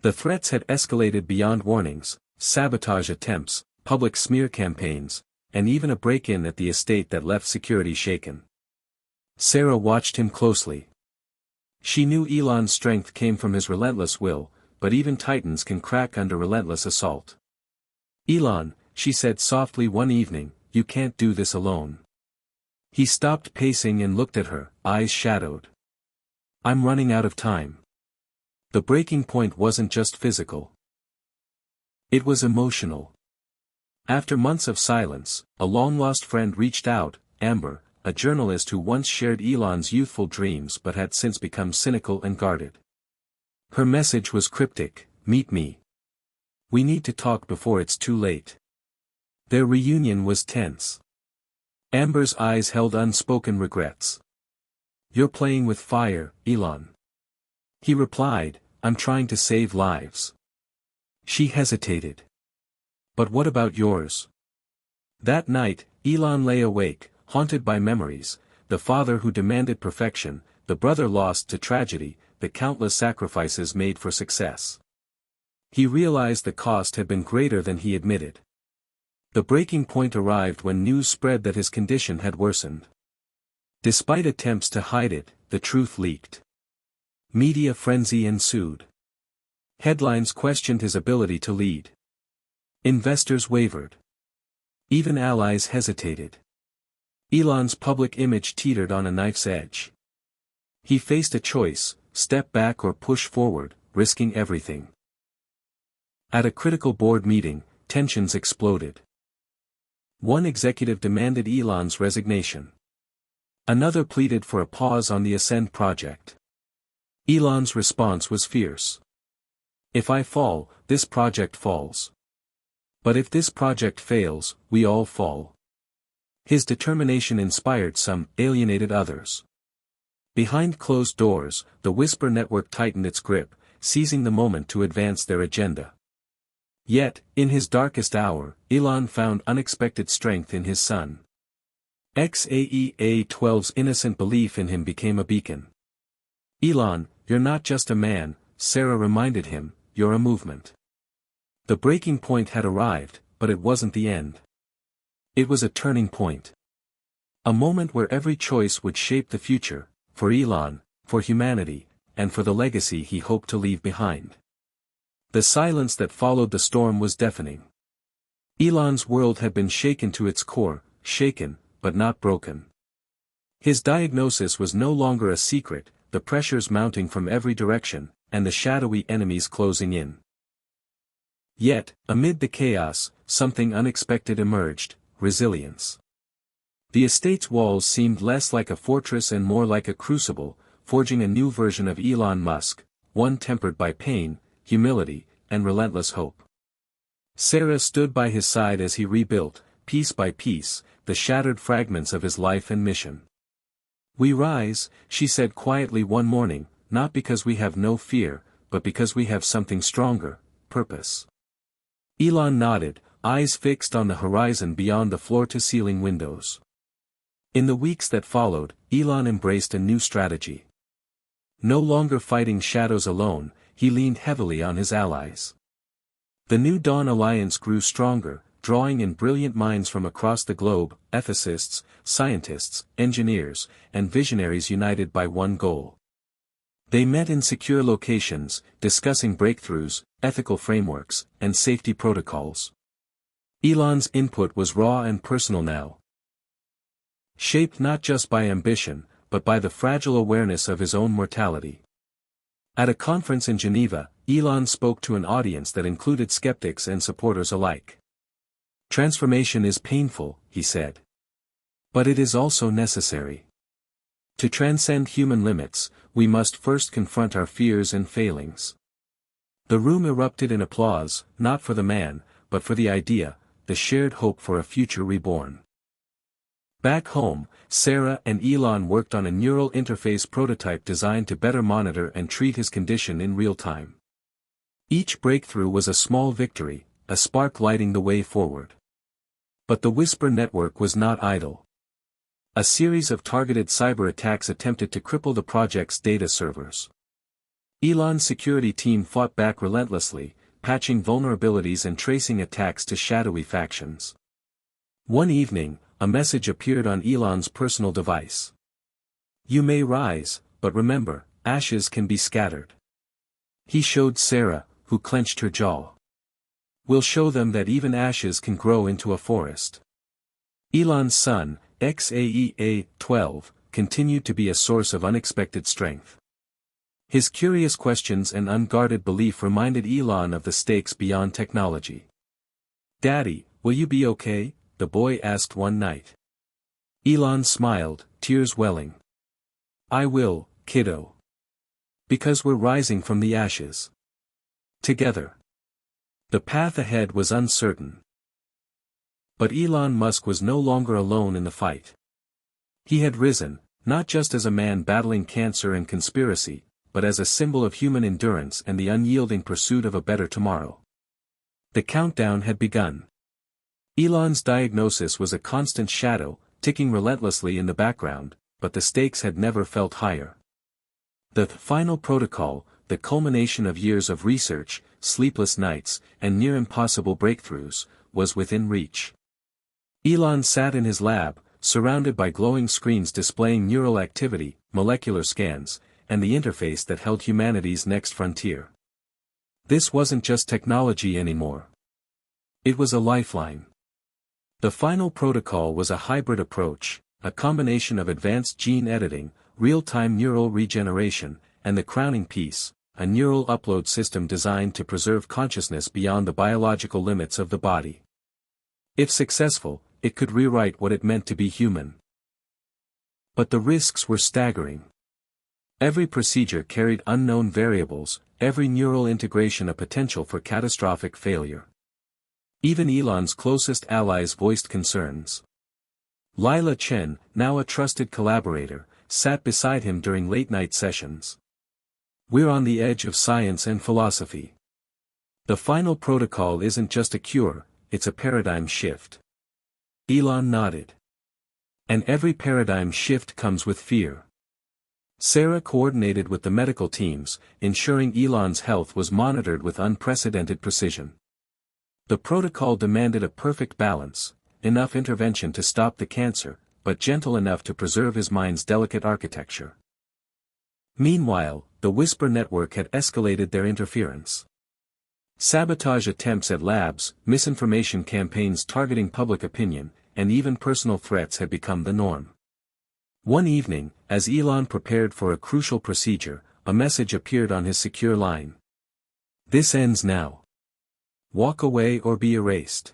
The threats had escalated beyond warnings: sabotage attempts, public smear campaigns, and even a break-in at the estate that left security shaken. Sarah watched him closely. She knew Elon's strength came from his relentless will, but even titans can crack under relentless assault. "Elon," she said softly one evening, "you can't do this alone." He stopped pacing and looked at her, eyes shadowed. "I'm running out of time." The breaking point wasn't just physical. It was emotional. After months of silence, a long-lost friend reached out, Amber, a journalist who once shared Elon's youthful dreams but had since become cynical and guarded. Her message was cryptic: "Meet me, We need to talk before it's too late. Their reunion was tense. Amber's eyes held unspoken regrets. You're playing with fire, Elon. He replied, I'm trying to save lives. She hesitated. But what about yours? That night, Elon lay awake, haunted by memories, the father who demanded perfection, the brother lost to tragedy, the countless sacrifices made for success. He realized the cost had been greater than he admitted. The breaking point arrived when news spread that his condition had worsened. Despite attempts to hide it, the truth leaked. Media frenzy ensued. Headlines questioned his ability to lead. Investors wavered. Even allies hesitated. Elon's public image teetered on a knife's edge. He faced a choice, step back or push forward, risking everything. At a critical board meeting, tensions exploded. One executive demanded Elon's resignation. Another pleaded for a pause on the Ascend project. Elon's response was fierce. If I fall, this project falls. But if this project fails, we all fall. His determination inspired some, alienated others. Behind closed doors, the Whisper network tightened its grip, seizing the moment to advance their agenda. Yet, in his darkest hour, Elon found unexpected strength in his son. XAEA-12's innocent belief in him became a beacon. Elon, you're not just a man, Sarah reminded him, you're a movement. The breaking point had arrived, but it wasn't the end. It was a turning point. A moment where every choice would shape the future, for Elon, for humanity, and for the legacy he hoped to leave behind. The silence that followed the storm was deafening. Elon's world had been shaken to its core, shaken, but not broken. His diagnosis was no longer a secret, the pressures mounting from every direction, and the shadowy enemies closing in. Yet, amid the chaos, something unexpected emerged, resilience. The estate's walls seemed less like a fortress and more like a crucible, forging a new version of Elon Musk, one tempered by pain, humility, and relentless hope. Sarah stood by his side as he rebuilt, piece by piece, the shattered fragments of his life and mission. We rise, she said quietly one morning, not because we have no fear, but because we have something stronger, purpose. Elon nodded, eyes fixed on the horizon beyond the floor-to-ceiling windows. In the weeks that followed, Elon embraced a new strategy. No longer fighting shadows alone, he leaned heavily on his allies. The New Dawn Alliance grew stronger, drawing in brilliant minds from across the globe, ethicists, scientists, engineers, and visionaries united by one goal. They met in secure locations, discussing breakthroughs, ethical frameworks, and safety protocols. Elon's input was raw and personal now. Shaped not just by ambition, but by the fragile awareness of his own mortality. At a conference in Geneva, Elon spoke to an audience that included skeptics and supporters alike. Transformation is painful, he said. But it is also necessary. To transcend human limits, we must first confront our fears and failings. The room erupted in applause, not for the man, but for the idea, the shared hope for a future reborn. Back home, Sarah and Elon worked on a neural interface prototype designed to better monitor and treat his condition in real time. Each breakthrough was a small victory, a spark lighting the way forward. But the Whisper network was not idle. A series of targeted cyber attacks attempted to cripple the project's data servers. Elon's security team fought back relentlessly, patching vulnerabilities and tracing attacks to shadowy factions. One evening, a message appeared on Elon's personal device. You may rise, but remember, ashes can be scattered. He showed Sarah, who clenched her jaw. We'll show them that even ashes can grow into a forest. Elon's son, XAEA-12, continued to be a source of unexpected strength. His curious questions and unguarded belief reminded Elon of the stakes beyond technology. Daddy, will you be okay? The boy asked one night. Elon smiled, tears welling. I will, kiddo. Because we're rising from the ashes. Together. The path ahead was uncertain. But Elon Musk was no longer alone in the fight. He had risen, not just as a man battling cancer and conspiracy, but as a symbol of human endurance and the unyielding pursuit of a better tomorrow. The countdown had begun. Elon's diagnosis was a constant shadow, ticking relentlessly in the background, but the stakes had never felt higher. The final protocol, the culmination of years of research, sleepless nights, and near-impossible breakthroughs, was within reach. Elon sat in his lab, surrounded by glowing screens displaying neural activity, molecular scans, and the interface that held humanity's next frontier. This wasn't just technology anymore. It was a lifeline. The final protocol was a hybrid approach, a combination of advanced gene editing, real-time neural regeneration, and the crowning piece, a neural upload system designed to preserve consciousness beyond the biological limits of the body. If successful, it could rewrite what it meant to be human. But the risks were staggering. Every procedure carried unknown variables, every neural integration a potential for catastrophic failure. Even Elon's closest allies voiced concerns. Lila Chen, now a trusted collaborator, sat beside him during late-night sessions. "We're on the edge of science and philosophy. The final protocol isn't just a cure, it's a paradigm shift." Elon nodded. And every paradigm shift comes with fear. Sarah coordinated with the medical teams, ensuring Elon's health was monitored with unprecedented precision. The protocol demanded a perfect balance, enough intervention to stop the cancer, but gentle enough to preserve his mind's delicate architecture. Meanwhile, the Whisper network had escalated their interference. Sabotage attempts at labs, misinformation campaigns targeting public opinion, and even personal threats had become the norm. One evening, as Elon prepared for a crucial procedure, a message appeared on his secure line. "This ends now. Walk away or be erased."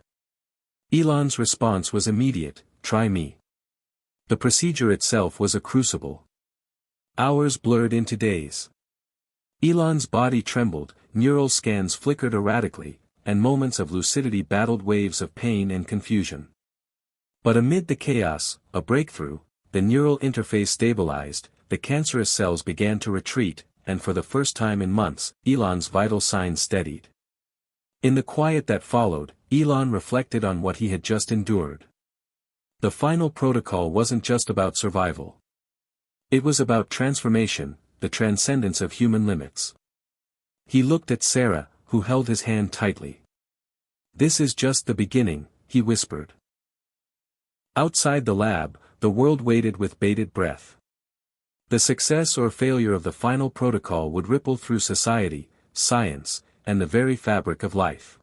Elon's response was immediate: "Try me." The procedure itself was a crucible. Hours blurred into days. Elon's body trembled, neural scans flickered erratically, and moments of lucidity battled waves of pain and confusion. But amid the chaos, a breakthrough: the neural interface stabilized, the cancerous cells began to retreat, and for the first time in months, Elon's vital signs steadied. In the quiet that followed, Elon reflected on what he had just endured. The final protocol wasn't just about survival. It was about transformation, the transcendence of human limits. He looked at Sarah, who held his hand tightly. "This is just the beginning," he whispered. Outside the lab, the world waited with bated breath. The success or failure of the final protocol would ripple through society, science, and the very fabric of life.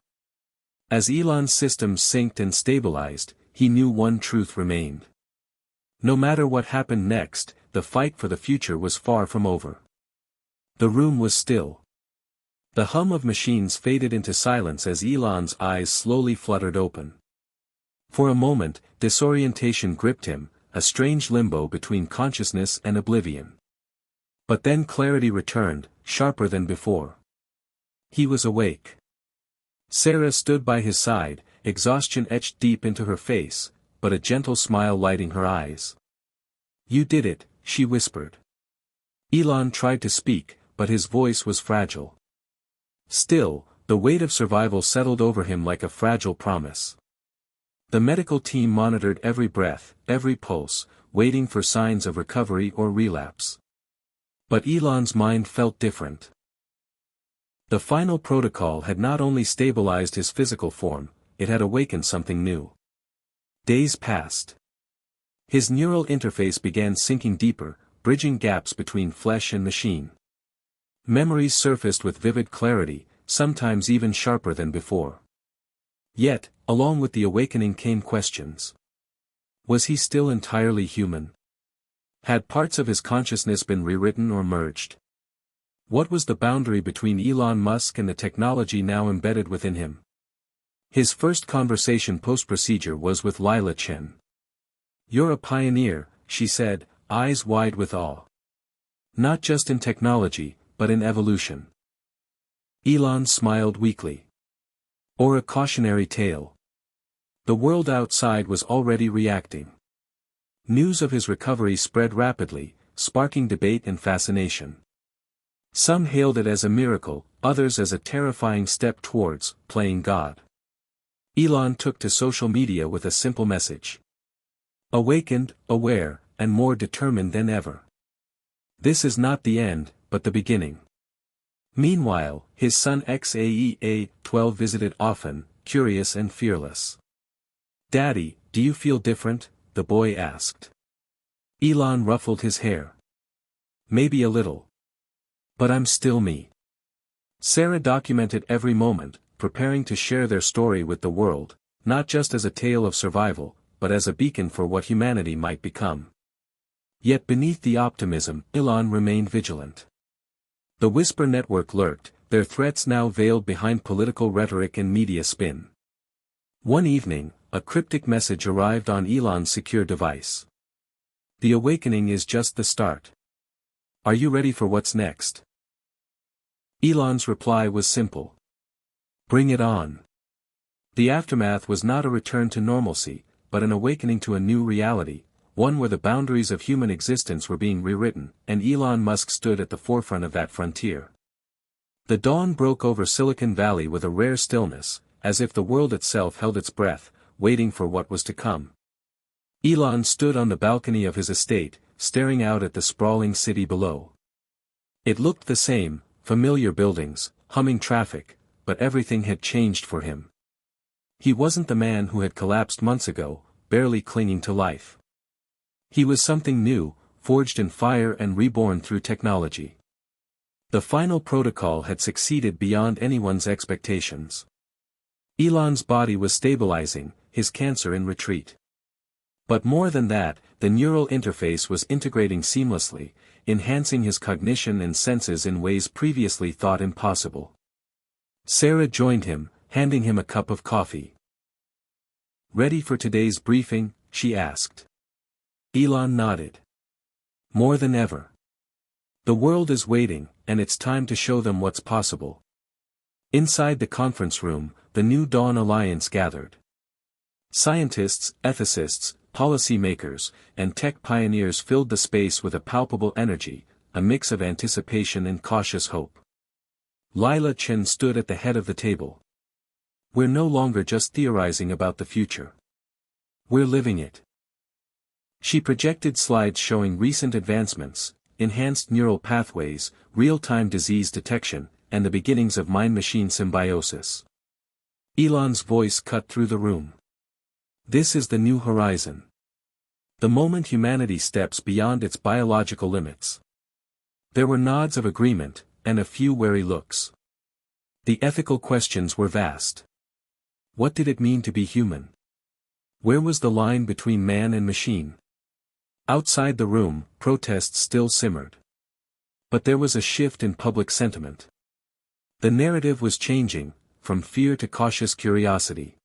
As Elon's systems synced and stabilized, he knew one truth remained. No matter what happened next, the fight for the future was far from over. The room was still. The hum of machines faded into silence as Elon's eyes slowly fluttered open. For a moment, disorientation gripped him, a strange limbo between consciousness and oblivion. But then clarity returned, sharper than before. He was awake. Sarah stood by his side, exhaustion etched deep into her face, but a gentle smile lighting her eyes. "You did it," she whispered. Elon tried to speak, but his voice was fragile. Still, the weight of survival settled over him like a fragile promise. The medical team monitored every breath, every pulse, waiting for signs of recovery or relapse. But Elon's mind felt different. The final protocol had not only stabilized his physical form, it had awakened something new. Days passed. His neural interface began sinking deeper, bridging gaps between flesh and machine. Memories surfaced with vivid clarity, sometimes even sharper than before. Yet, along with the awakening came questions. Was he still entirely human? Had parts of his consciousness been rewritten or merged? What was the boundary between Elon Musk and the technology now embedded within him? His first conversation post-procedure was with Lila Chen. "You're a pioneer," she said, eyes wide with awe. "Not just in technology, but in evolution." Elon smiled weakly. Or a cautionary tale? The world outside was already reacting. News of his recovery spread rapidly, sparking debate and fascination. Some hailed it as a miracle, others as a terrifying step towards playing God. Elon took to social media with a simple message. Awakened, aware, and more determined than ever. This is not the end, but the beginning. Meanwhile, his son XAEA-12 visited often, curious and fearless. "Daddy, do you feel different?" the boy asked. Elon ruffled his hair. "Maybe a little. But I'm still me." Sarah documented every moment, preparing to share their story with the world, not just as a tale of survival, but as a beacon for what humanity might become. Yet beneath the optimism, Elon remained vigilant. The Whisper network lurked, their threats now veiled behind political rhetoric and media spin. One evening, a cryptic message arrived on Elon's secure device. "The awakening is just the start. Are you ready for what's next?" Elon's reply was simple. "Bring it on." The aftermath was not a return to normalcy, but an awakening to a new reality, one where the boundaries of human existence were being rewritten, and Elon Musk stood at the forefront of that frontier. The dawn broke over Silicon Valley with a rare stillness, as if the world itself held its breath, waiting for what was to come. Elon stood on the balcony of his estate, staring out at the sprawling city below. It looked the same, familiar buildings, humming traffic, but everything had changed for him. He wasn't the man who had collapsed months ago, barely clinging to life. He was something new, forged in fire and reborn through technology. The final protocol had succeeded beyond anyone's expectations. Elon's body was stabilizing, his cancer in retreat. But more than that, the neural interface was integrating seamlessly, enhancing his cognition and senses in ways previously thought impossible. Sarah joined him, handing him a cup of coffee. "Ready for today's briefing?" she asked. Elon nodded. "More than ever. The world is waiting, and it's time to show them what's possible." Inside the conference room, the New Dawn Alliance gathered. Scientists, ethicists, policymakers, and tech pioneers filled the space with a palpable energy, a mix of anticipation and cautious hope. Lila Chen stood at the head of the table. "We're no longer just theorizing about the future. We're living it." She projected slides showing recent advancements, enhanced neural pathways, real-time disease detection, and the beginnings of mind-machine symbiosis. Elon's voice cut through the room. "This is the new horizon. The moment humanity steps beyond its biological limits." There were nods of agreement, and a few wary looks. The ethical questions were vast. What did it mean to be human? Where was the line between man and machine? Outside the room, protests still simmered. But there was a shift in public sentiment. The narrative was changing, from fear to cautious curiosity.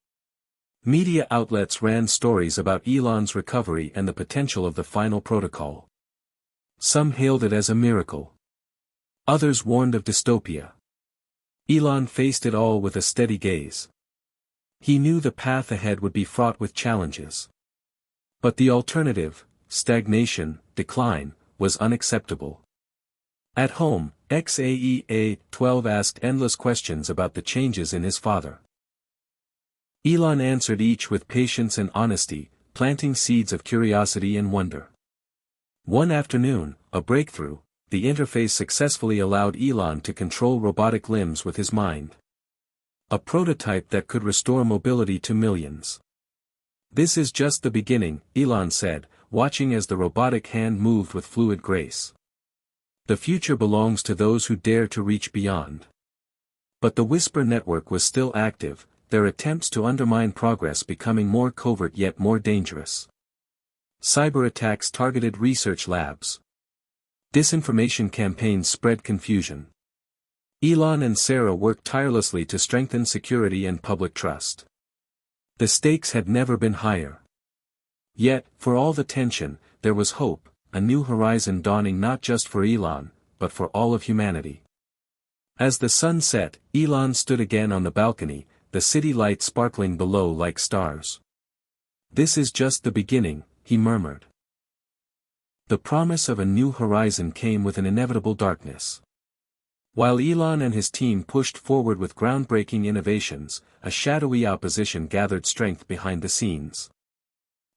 Media outlets ran stories about Elon's recovery and the potential of the final protocol. Some hailed it as a miracle. Others warned of dystopia. Elon faced it all with a steady gaze. He knew the path ahead would be fraught with challenges. But the alternative, stagnation, decline, was unacceptable. At home, XAEA-12 asked endless questions about the changes in his father. Elon answered each with patience and honesty, planting seeds of curiosity and wonder. One afternoon, a breakthrough, the interface successfully allowed Elon to control robotic limbs with his mind. A prototype that could restore mobility to millions. "This is just the beginning," Elon said, watching as the robotic hand moved with fluid grace. "The future belongs to those who dare to reach beyond." But the Whisper network was still active, their attempts to undermine progress becoming more covert yet more dangerous. Cyber attacks targeted research labs. Disinformation campaigns spread confusion. Elon and Sarah worked tirelessly to strengthen security and public trust. The stakes had never been higher. Yet, for all the tension, there was hope, a new horizon dawning not just for Elon, but for all of humanity. As the sun set, Elon stood again on the balcony, the city lights sparkling below like stars. "This is just the beginning," he murmured. The promise of a new horizon came with an inevitable darkness. While Elon and his team pushed forward with groundbreaking innovations, a shadowy opposition gathered strength behind the scenes.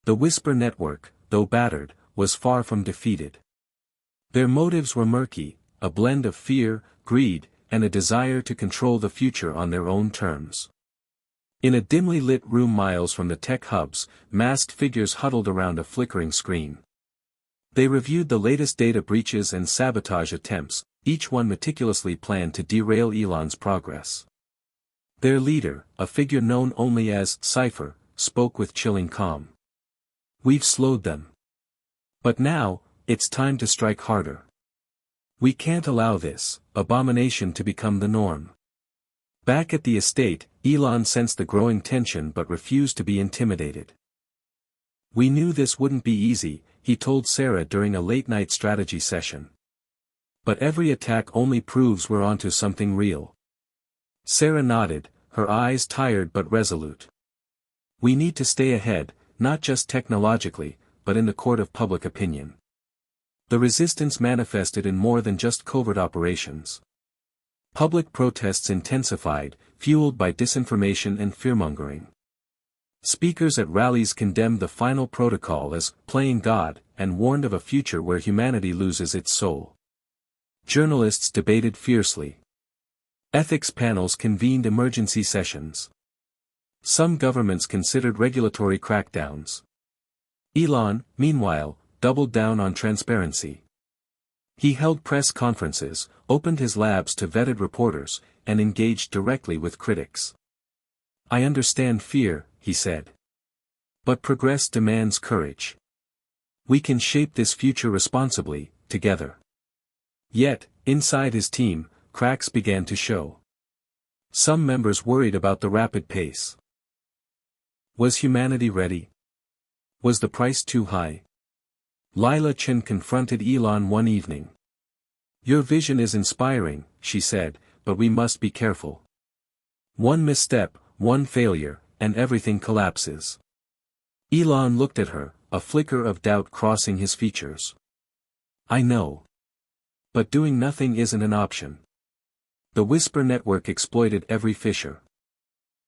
The Whisper network, though battered, was far from defeated. Their motives were murky, a blend of fear, greed, and a desire to control the future on their own terms. In a dimly lit room miles from the tech hubs, masked figures huddled around a flickering screen. They reviewed the latest data breaches and sabotage attempts, each one meticulously planned to derail Elon's progress. Their leader, a figure known only as Cypher, spoke with chilling calm. "We've slowed them. But now, it's time to strike harder. We can't allow this abomination to become the norm." Back at the estate, Elon sensed the growing tension but refused to be intimidated. "We knew this wouldn't be easy," he told Sarah during a late-night strategy session. "But every attack only proves we're onto something real." Sarah nodded, her eyes tired but resolute. "We need to stay ahead, not just technologically, but in the court of public opinion." The resistance manifested in more than just covert operations. Public protests intensified, fueled by disinformation and fearmongering. Speakers at rallies condemned the final protocol as "playing God," and warned of a future where humanity loses its soul. Journalists debated fiercely. Ethics panels convened emergency sessions. Some governments considered regulatory crackdowns. Elon, meanwhile, doubled down on transparency. He held press conferences, opened his labs to vetted reporters, and engaged directly with critics. "I understand fear," he said. "But progress demands courage. We can shape this future responsibly, together." Yet, inside his team, cracks began to show. Some members worried about the rapid pace. Was humanity ready? Was the price too high? Lila Chen confronted Elon one evening. "Your vision is inspiring," she said, "but we must be careful. One misstep, one failure, and everything collapses." Elon looked at her, a flicker of doubt crossing his features. "I know. But doing nothing isn't an option." The Whisper network exploited every fissure.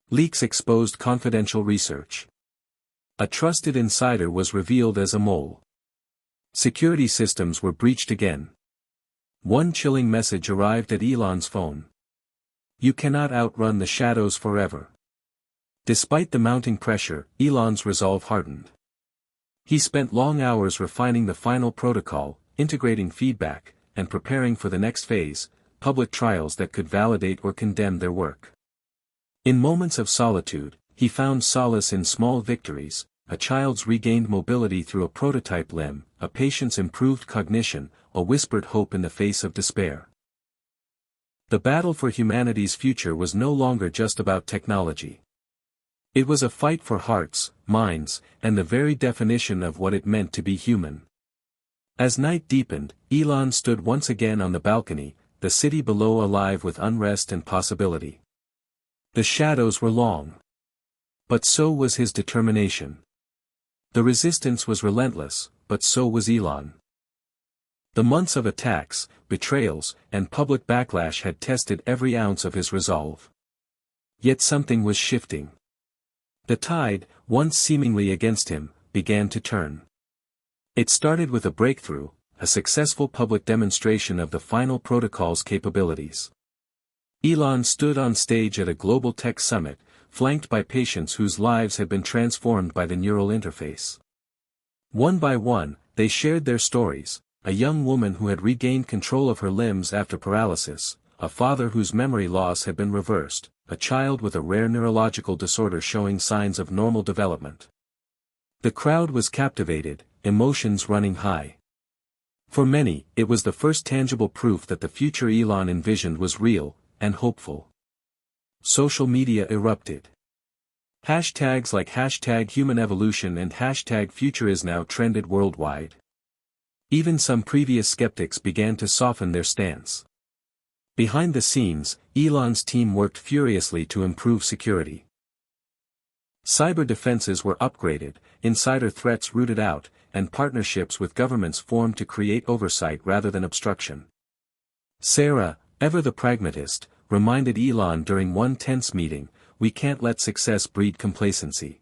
Leaks exposed confidential research. A trusted insider was revealed as a mole. Security systems were breached again. One chilling message arrived at Elon's phone. "You cannot outrun the shadows forever." Despite the mounting pressure, Elon's resolve hardened. He spent long hours refining the final protocol, integrating feedback, and preparing for the next phase, public trials that could validate or condemn their work. In moments of solitude, he found solace in small victories: a child's regained mobility through a prototype limb, a patient's improved cognition, a whispered hope in the face of despair. The battle for humanity's future was no longer just about technology. It was a fight for hearts, minds, and the very definition of what it meant to be human. As night deepened, Elon stood once again on the balcony, the city below alive with unrest and possibility. The shadows were long. But so was his determination. The resistance was relentless, but so was Elon. The months of attacks, betrayals, and public backlash had tested every ounce of his resolve. Yet something was shifting. The tide, once seemingly against him, began to turn. It started with a breakthrough, a successful public demonstration of the final protocol's capabilities. Elon stood on stage at a global tech summit, flanked by patients whose lives had been transformed by the neural interface. One by one, they shared their stories: a young woman who had regained control of her limbs after paralysis, a father whose memory loss had been reversed, a child with a rare neurological disorder showing signs of normal development. The crowd was captivated, emotions running high. For many, it was the first tangible proof that the future Elon envisioned was real, and hopeful. Social media erupted. Hashtags like #HumanEvolution and #FutureIsNow trended worldwide. Even some previous skeptics began to soften their stance. Behind the scenes, Elon's team worked furiously to improve security. Cyber defenses were upgraded, insider threats rooted out, and partnerships with governments formed to create oversight rather than obstruction. Sarah, ever the pragmatist, reminded Elon during one tense meeting, "We can't let success breed complacency.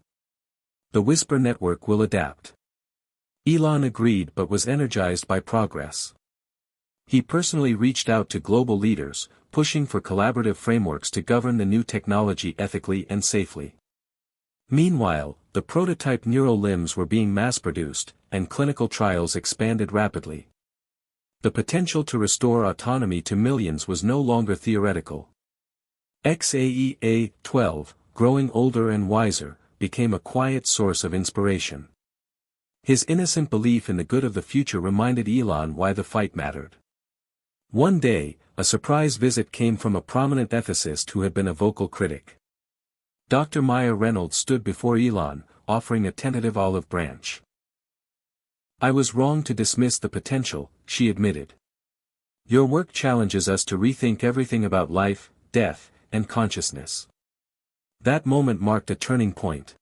The Whisper network will adapt." Elon agreed but was energized by progress. He personally reached out to global leaders, pushing for collaborative frameworks to govern the new technology ethically and safely. Meanwhile, the prototype neural limbs were being mass-produced, and clinical trials expanded rapidly. The potential to restore autonomy to millions was no longer theoretical. XAEA-12, growing older and wiser, became a quiet source of inspiration. His innocent belief in the good of the future reminded Elon why the fight mattered. One day, a surprise visit came from a prominent ethicist who had been a vocal critic. Dr. Maya Reynolds stood before Elon, offering a tentative olive branch. "I was wrong to dismiss the potential," she admitted. "Your work challenges us to rethink everything about life, death, and consciousness." That moment marked a turning point.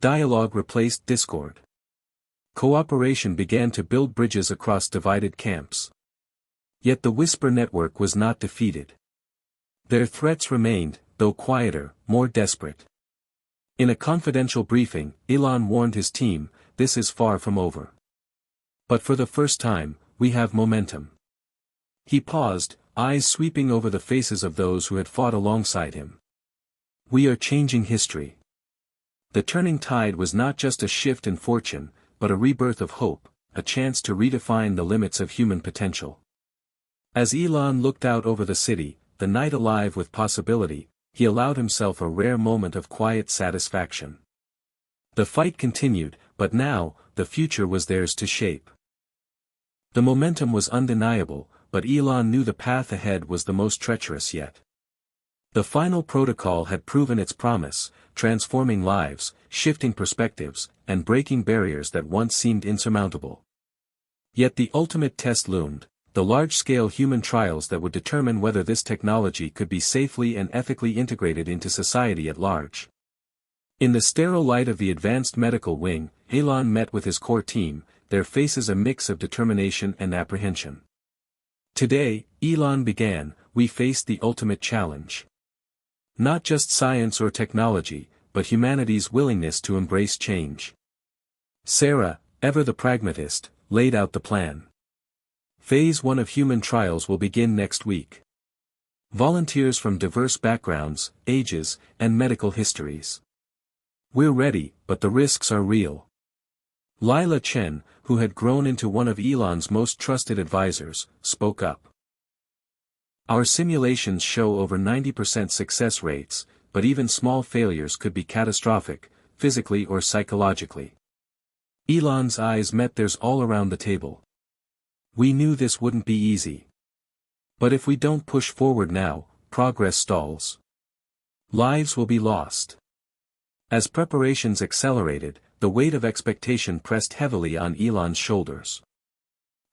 Dialogue replaced discord. Cooperation began to build bridges across divided camps. Yet the Whisper network was not defeated. Their threats remained, though quieter, more desperate. In a confidential briefing, Elon warned his team, "This is far from over. But for the first time, we have momentum." He paused, eyes sweeping over the faces of those who had fought alongside him. "We are changing history." The turning tide was not just a shift in fortune, but a rebirth of hope, a chance to redefine the limits of human potential. As Elon looked out over the city, the night alive with possibility, he allowed himself a rare moment of quiet satisfaction. The fight continued, but now, the future was theirs to shape. The momentum was undeniable, but Elon knew the path ahead was the most treacherous yet. The final protocol had proven its promise, transforming lives, shifting perspectives, and breaking barriers that once seemed insurmountable. Yet the ultimate test loomed, the large-scale human trials that would determine whether this technology could be safely and ethically integrated into society at large. In the sterile light of the advanced medical wing, Elon met with his core team, their faces a mix of determination and apprehension. "Today," Elon began, "we faced the ultimate challenge. Not just science or technology, but humanity's willingness to embrace change." Sarah, ever the pragmatist, laid out the plan. Phase 1 of human trials will begin next week. Volunteers from diverse backgrounds, ages, and medical histories. "We're ready, but the risks are real." Lila Chen, who had grown into one of Elon's most trusted advisors, spoke up. "Our simulations show over 90% success rates, but even small failures could be catastrophic, physically or psychologically." Elon's eyes met theirs all around the table. "We knew this wouldn't be easy. But if we don't push forward now, progress stalls. Lives will be lost." As preparations accelerated, the weight of expectation pressed heavily on Elon's shoulders.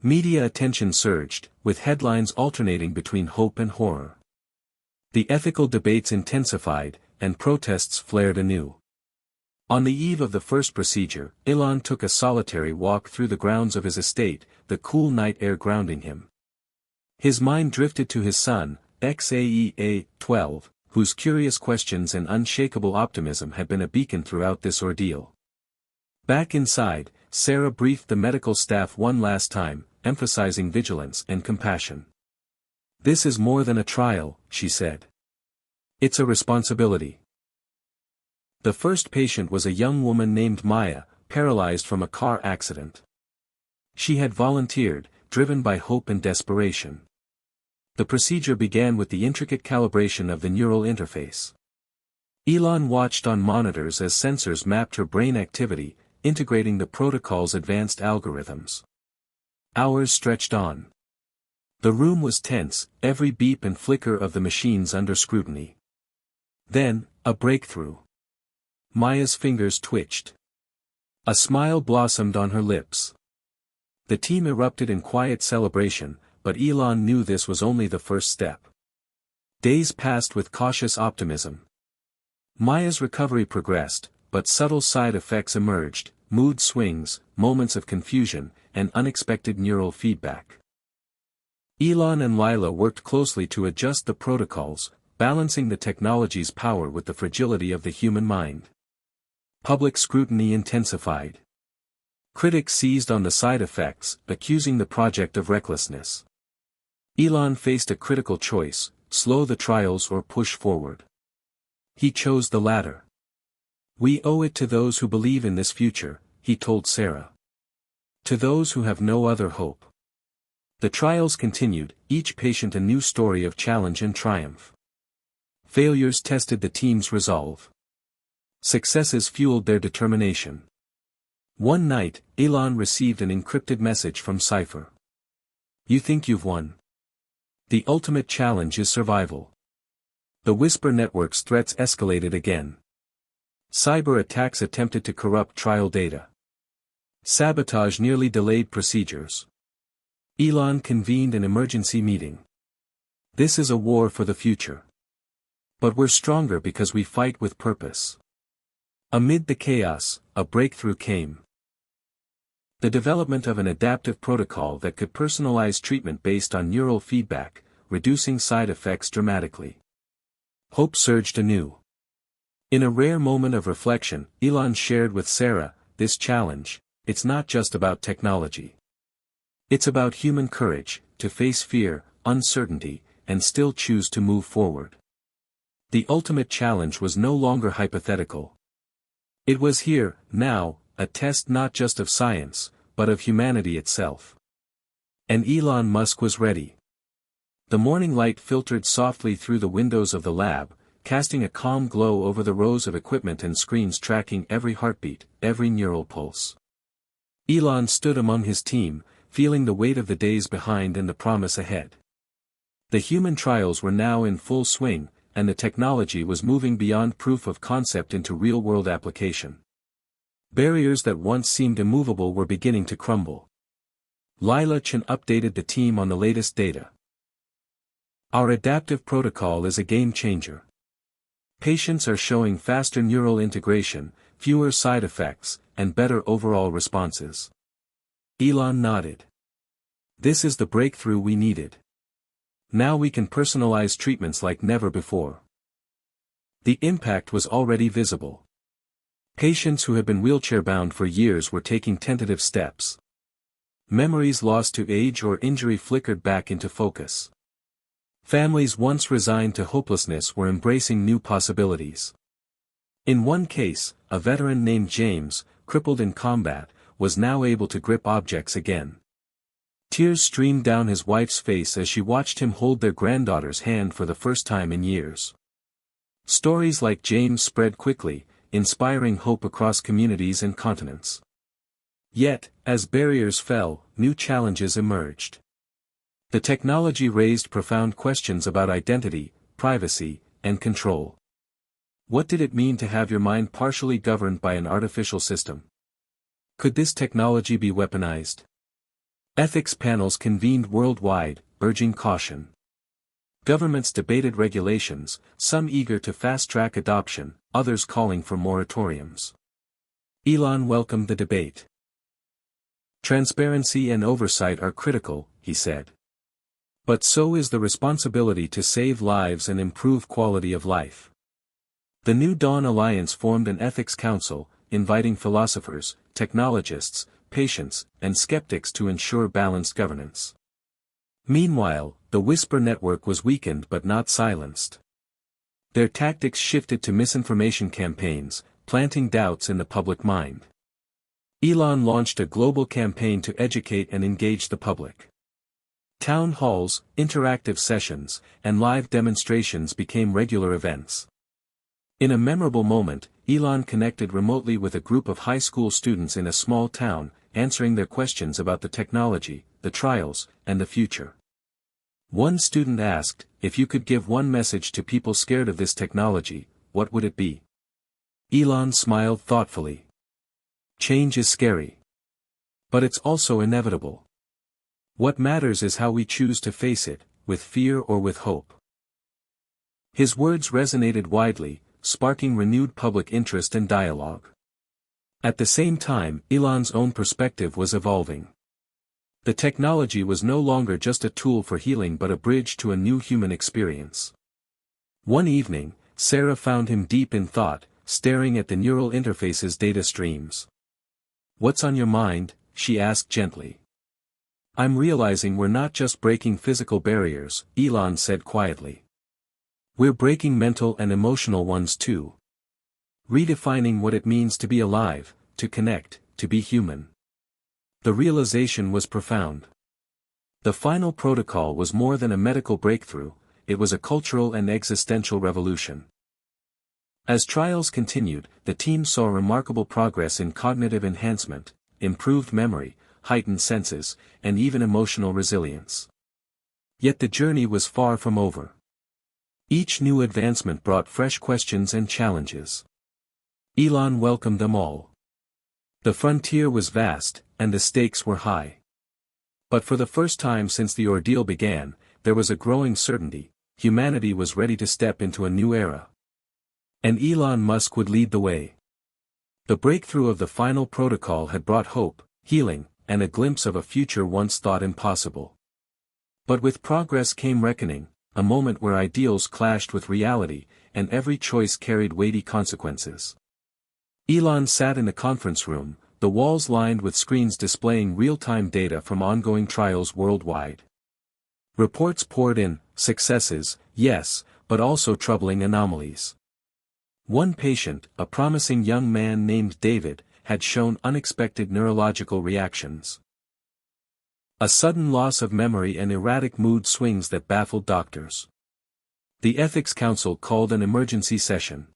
Media attention surged, with headlines alternating between hope and horror. The ethical debates intensified, and protests flared anew. On the eve of the first procedure, Elon took a solitary walk through the grounds of his estate, the cool night air grounding him. His mind drifted to his son, XAEA-12, whose curious questions and unshakable optimism had been a beacon throughout this ordeal. Back inside, Sarah briefed the medical staff one last time, emphasizing vigilance and compassion. "This is more than a trial," she said. "It's a responsibility." The first patient was a young woman named Maya, paralyzed from a car accident. She had volunteered, driven by hope and desperation. The procedure began with the intricate calibration of the neural interface. Elon watched on monitors as sensors mapped her brain activity, integrating the protocol's advanced algorithms. Hours stretched on. The room was tense, every beep and flicker of the machines under scrutiny. Then, a breakthrough. Maya's fingers twitched. A smile blossomed on her lips. The team erupted in quiet celebration, but Elon knew this was only the first step. Days passed with cautious optimism. Maya's recovery progressed, but subtle side effects emerged: mood swings, moments of confusion, and unexpected neural feedback. Elon and Lila worked closely to adjust the protocols, balancing the technology's power with the fragility of the human mind. Public scrutiny intensified. Critics seized on the side effects, accusing the project of recklessness. Elon faced a critical choice: slow the trials or push forward. He chose the latter. "We owe it to those who believe in this future," he told Sarah. "To those who have no other hope." The trials continued, each patient a new story of challenge and triumph. Failures tested the team's resolve. Successes fueled their determination. One night, Elon received an encrypted message from Cypher. "You think you've won? The ultimate challenge is survival." The Whisper network's threats escalated again. Cyber attacks attempted to corrupt trial data. Sabotage nearly delayed procedures. Elon convened an emergency meeting. "This is a war for the future. But we're stronger because we fight with purpose." Amid the chaos, a breakthrough came. The development of an adaptive protocol that could personalize treatment based on neural feedback, reducing side effects dramatically. Hope surged anew. In a rare moment of reflection, Elon shared with Sarah, "This challenge, it's not just about technology. It's about human courage, to face fear, uncertainty, and still choose to move forward." The ultimate challenge was no longer hypothetical. It was here, now, a test not just of science, but of humanity itself. And Elon Musk was ready. The morning light filtered softly through the windows of the lab, casting a calm glow over the rows of equipment and screens tracking every heartbeat, every neural pulse. Elon stood among his team, feeling the weight of the days behind and the promise ahead. The human trials were now in full swing, and the technology was moving beyond proof of concept into real-world application. Barriers that once seemed immovable were beginning to crumble. Lila Chen updated the team on the latest data. "Our adaptive protocol is a game changer. Patients are showing faster neural integration, fewer side effects, and better overall responses." Elon nodded. "This is the breakthrough we needed. Now we can personalize treatments like never before." The impact was already visible. Patients who had been wheelchair-bound for years were taking tentative steps. Memories lost to age or injury flickered back into focus. Families once resigned to hopelessness were embracing new possibilities. In one case, a veteran named James, crippled in combat, was now able to grip objects again. Tears streamed down his wife's face as she watched him hold their granddaughter's hand for the first time in years. Stories like James spread quickly, inspiring hope across communities and continents. Yet, as barriers fell, new challenges emerged. The technology raised profound questions about identity, privacy, and control. What did it mean to have your mind partially governed by an artificial system? Could this technology be weaponized? Ethics panels convened worldwide, urging caution. Governments debated regulations, some eager to fast-track adoption, others calling for moratoriums. Elon welcomed the debate. "Transparency and oversight are critical," he said. "But so is the responsibility to save lives and improve quality of life." The New Dawn Alliance formed an ethics council, inviting philosophers, technologists, patients, and skeptics to ensure balanced governance. Meanwhile, the Whisper network was weakened but not silenced. Their tactics shifted to misinformation campaigns, planting doubts in the public mind. Elon launched a global campaign to educate and engage the public. Town halls, interactive sessions, and live demonstrations became regular events. In a memorable moment, Elon connected remotely with a group of high school students in a small town, answering their questions about the technology, the trials, and the future. One student asked, "If you could give one message to people scared of this technology, what would it be?" Elon smiled thoughtfully. "Change is scary. But it's also inevitable. What matters is how we choose to face it, with fear or with hope. His words resonated widely, sparking renewed public interest and dialogue. At the same time, Elon's own perspective was evolving. The technology was no longer just a tool for healing but a bridge to a new human experience. One evening, Sarah found him deep in thought, staring at the neural interface's data streams. "What's on your mind?" she asked gently. "I'm realizing we're not just breaking physical barriers," Elon said quietly. "We're breaking mental and emotional ones too. Redefining what it means to be alive, to connect, to be human." The realization was profound. The final protocol was more than a medical breakthrough, it was a cultural and existential revolution. As trials continued, the team saw remarkable progress in cognitive enhancement, improved memory, heightened senses, and even emotional resilience. Yet the journey was far from over. Each new advancement brought fresh questions and challenges. Elon welcomed them all. The frontier was vast, and the stakes were high. But for the first time since the ordeal began, there was a growing certainty: humanity was ready to step into a new era. And Elon Musk would lead the way. The breakthrough of the final protocol had brought hope, healing, and a glimpse of a future once thought impossible. But with progress came reckoning, a moment where ideals clashed with reality, and every choice carried weighty consequences. Elon sat in the conference room, the walls lined with screens displaying real-time data from ongoing trials worldwide. Reports poured in, successes, yes, but also troubling anomalies. One patient, a promising young man named David, had shown unexpected neurological reactions. A sudden loss of memory and erratic mood swings that baffled doctors. The Ethics Council called an emergency session.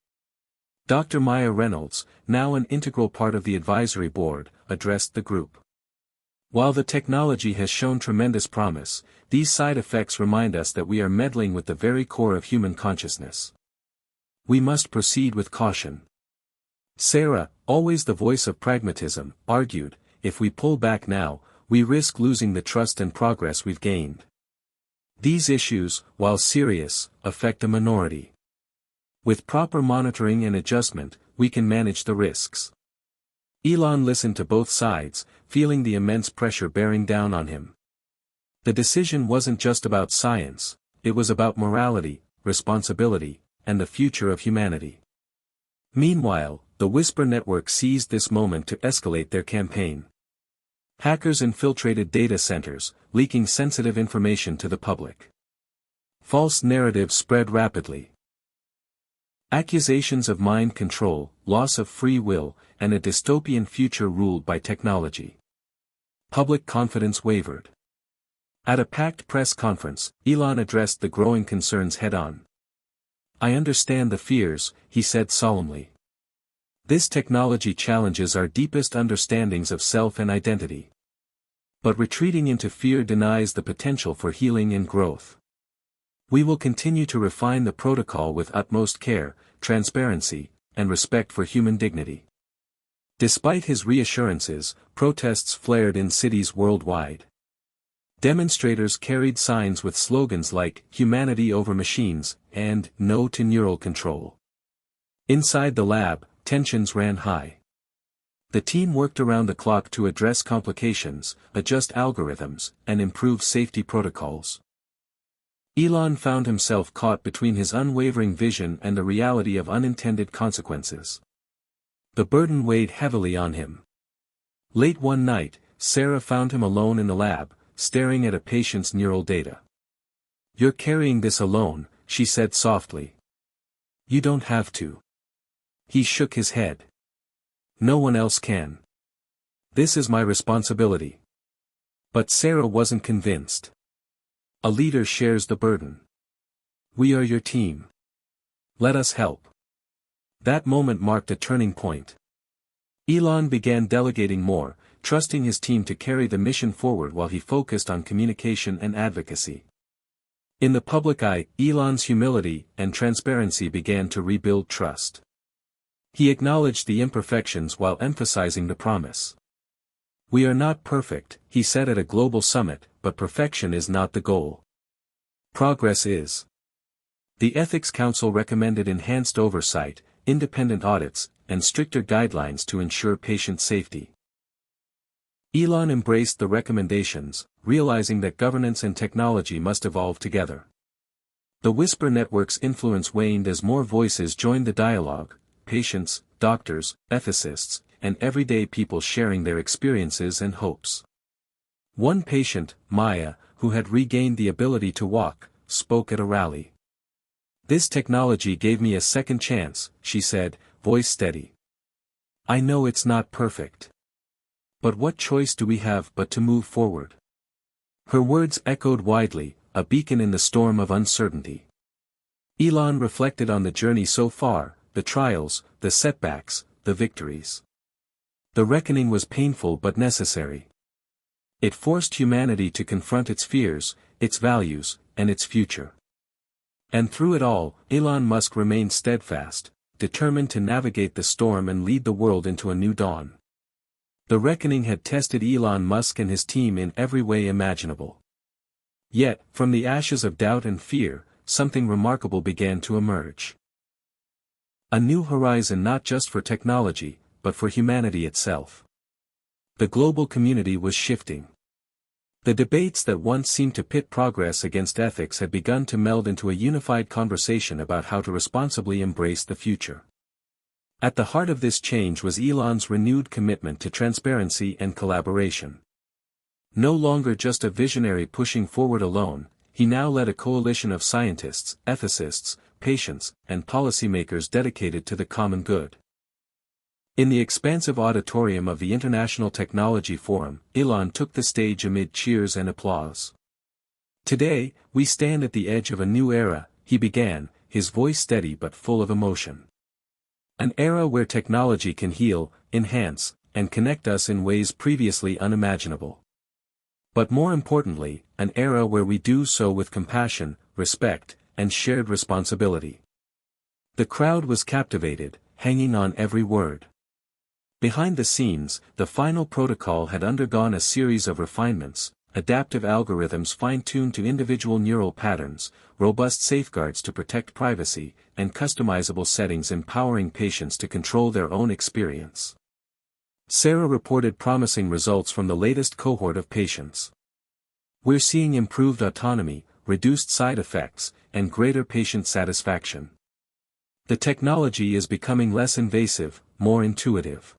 Dr. Maya Reynolds, now an integral part of the advisory board, addressed the group. While the technology has shown tremendous promise, these side effects remind us that we are meddling with the very core of human consciousness. We must proceed with caution. Sarah, always the voice of pragmatism, argued, if we pull back now, we risk losing the trust and progress we've gained. These issues, while serious, affect a minority. With proper monitoring and adjustment, we can manage the risks. Elon listened to both sides, feeling the immense pressure bearing down on him. The decision wasn't just about science, it was about morality, responsibility, and the future of humanity. Meanwhile, the Whisper Network seized this moment to escalate their campaign. Hackers infiltrated data centers, leaking sensitive information to the public. False narratives spread rapidly. Accusations of mind control, loss of free will, and a dystopian future ruled by technology. Public confidence wavered. At a packed press conference, Elon addressed the growing concerns head-on. "I understand the fears," he said solemnly. "This technology challenges our deepest understandings of self and identity. But retreating into fear denies the potential for healing and growth. We will continue to refine the protocol with utmost care, transparency, and respect for human dignity." Despite his reassurances, protests flared in cities worldwide. Demonstrators carried signs with slogans like "Humanity over Machines" and "No to Neural Control." Inside the lab, tensions ran high. The team worked around the clock to address complications, adjust algorithms, and improve safety protocols. Elon found himself caught between his unwavering vision and the reality of unintended consequences. The burden weighed heavily on him. Late one night, Sarah found him alone in the lab, staring at a patient's neural data. "You're carrying this alone," she said softly. "You don't have to." He shook his head. "No one else can. This is my responsibility." But Sarah wasn't convinced. "A leader shares the burden. We are your team. Let us help." That moment marked a turning point. Elon began delegating more, trusting his team to carry the mission forward while he focused on communication and advocacy. In the public eye, Elon's humility and transparency began to rebuild trust. He acknowledged the imperfections while emphasizing the promise. "We are not perfect," he said at a global summit, "but perfection is not the goal. Progress is." The Ethics Council recommended enhanced oversight, independent audits, and stricter guidelines to ensure patient safety. Elon embraced the recommendations, realizing that governance and technology must evolve together. The Whisper Network's influence waned as more voices joined the dialogue: patients, doctors, ethicists, and everyday people sharing their experiences and hopes. One patient, Maya, who had regained the ability to walk, spoke at a rally. "This technology gave me a second chance," she said, voice steady. "I know it's not perfect. But what choice do we have but to move forward?" Her words echoed widely, a beacon in the storm of uncertainty. Elon reflected on the journey so far, the trials, the setbacks, the victories. The reckoning was painful but necessary. It forced humanity to confront its fears, its values, and its future. And through it all, Elon Musk remained steadfast, determined to navigate the storm and lead the world into a new dawn. The reckoning had tested Elon Musk and his team in every way imaginable. Yet, from the ashes of doubt and fear, something remarkable began to emerge. A new horizon not just for technology, but for humanity itself. The global community was shifting. The debates that once seemed to pit progress against ethics had begun to meld into a unified conversation about how to responsibly embrace the future. At the heart of this change was Elon's renewed commitment to transparency and collaboration. No longer just a visionary pushing forward alone, he now led a coalition of scientists, ethicists, patients, and policymakers dedicated to the common good. In the expansive auditorium of the International Technology Forum, Elon took the stage amid cheers and applause. "Today, we stand at the edge of a new era," he began, his voice steady but full of emotion. "An era where technology can heal, enhance, and connect us in ways previously unimaginable. But more importantly, an era where we do so with compassion, respect, and shared responsibility." The crowd was captivated, hanging on every word. Behind the scenes, the final protocol had undergone a series of refinements: adaptive algorithms fine-tuned to individual neural patterns, robust safeguards to protect privacy, and customizable settings empowering patients to control their own experience. Sarah reported promising results from the latest cohort of patients. "We're seeing improved autonomy, reduced side effects, and greater patient satisfaction. The technology is becoming less invasive, more intuitive."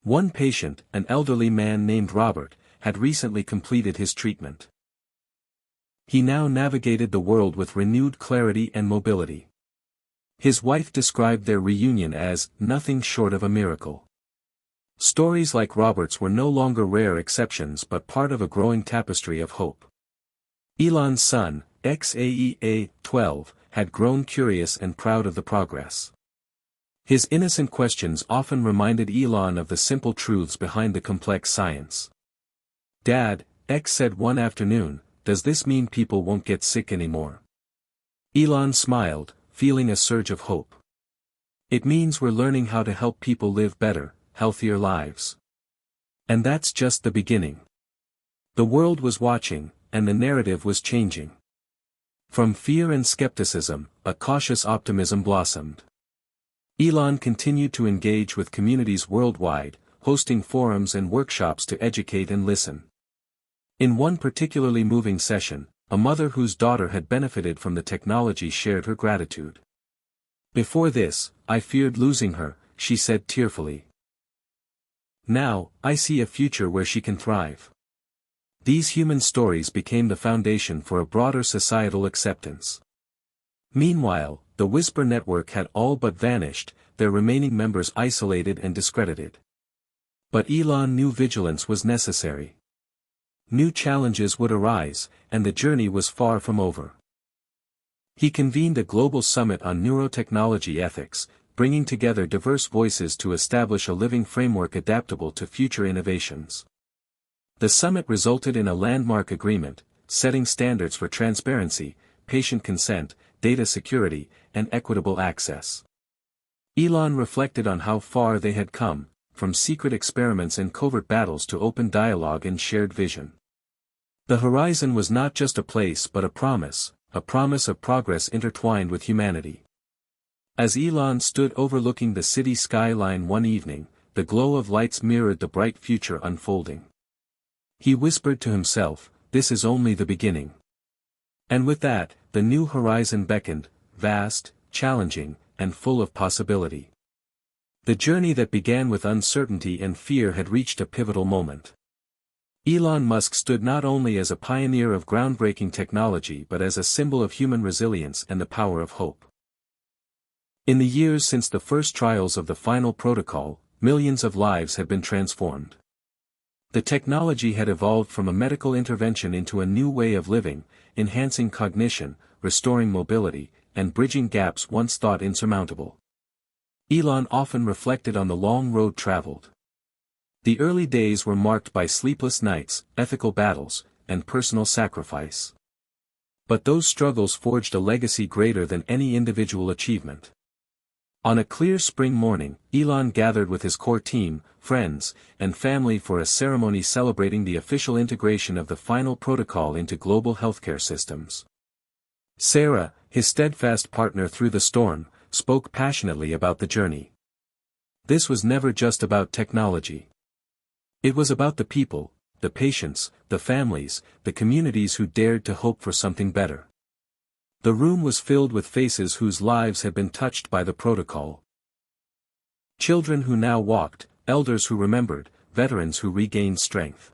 One patient, an elderly man named Robert, had recently completed his treatment. He now navigated the world with renewed clarity and mobility. His wife described their reunion as nothing short of a miracle. Stories like Robert's were no longer rare exceptions but part of a growing tapestry of hope. Elon's son, XAEA-12, had grown curious and proud of the progress. His innocent questions often reminded Elon of the simple truths behind the complex science. "Dad," X said one afternoon, "does this mean people won't get sick anymore?" Elon smiled, feeling a surge of hope. "It means we're learning how to help people live better, healthier lives. And that's just the beginning." The world was watching, and the narrative was changing. From fear and skepticism, a cautious optimism blossomed. Elon continued to engage with communities worldwide, hosting forums and workshops to educate and listen. In one particularly moving session, a mother whose daughter had benefited from the technology shared her gratitude. "Before this, I feared losing her," she said tearfully. "Now, I see a future where she can thrive." These human stories became the foundation for a broader societal acceptance. Meanwhile, the Whisper Network had all but vanished, their remaining members isolated and discredited. But Elon knew vigilance was necessary. New challenges would arise, and the journey was far from over. He convened a global summit on neurotechnology ethics, bringing together diverse voices to establish a living framework adaptable to future innovations. The summit resulted in a landmark agreement, setting standards for transparency, patient consent, data security, and equitable access. Elon reflected on how far they had come, from secret experiments and covert battles to open dialogue and shared vision. The horizon was not just a place but a promise of progress intertwined with humanity. As Elon stood overlooking the city skyline one evening, the glow of lights mirrored the bright future unfolding. He whispered to himself, "This is only the beginning." And with that, the new horizon beckoned, vast, challenging, and full of possibility. The journey that began with uncertainty and fear had reached a pivotal moment. Elon Musk stood not only as a pioneer of groundbreaking technology but as a symbol of human resilience and the power of hope. In the years since the first trials of the final protocol, millions of lives had been transformed. The technology had evolved from a medical intervention into a new way of living, enhancing cognition, restoring mobility, and bridging gaps once thought insurmountable. Elon often reflected on the long road traveled. The early days were marked by sleepless nights, ethical battles, and personal sacrifice. But those struggles forged a legacy greater than any individual achievement. On a clear spring morning, Elon gathered with his core team, friends, and family for a ceremony celebrating the official integration of the final protocol into global healthcare systems. Sarah, his steadfast partner through the storm, spoke passionately about the journey. This was never just about technology. It was about the people, the patients, the families, the communities who dared to hope for something better. The room was filled with faces whose lives had been touched by the protocol. Children who now walked, elders who remembered, veterans who regained strength.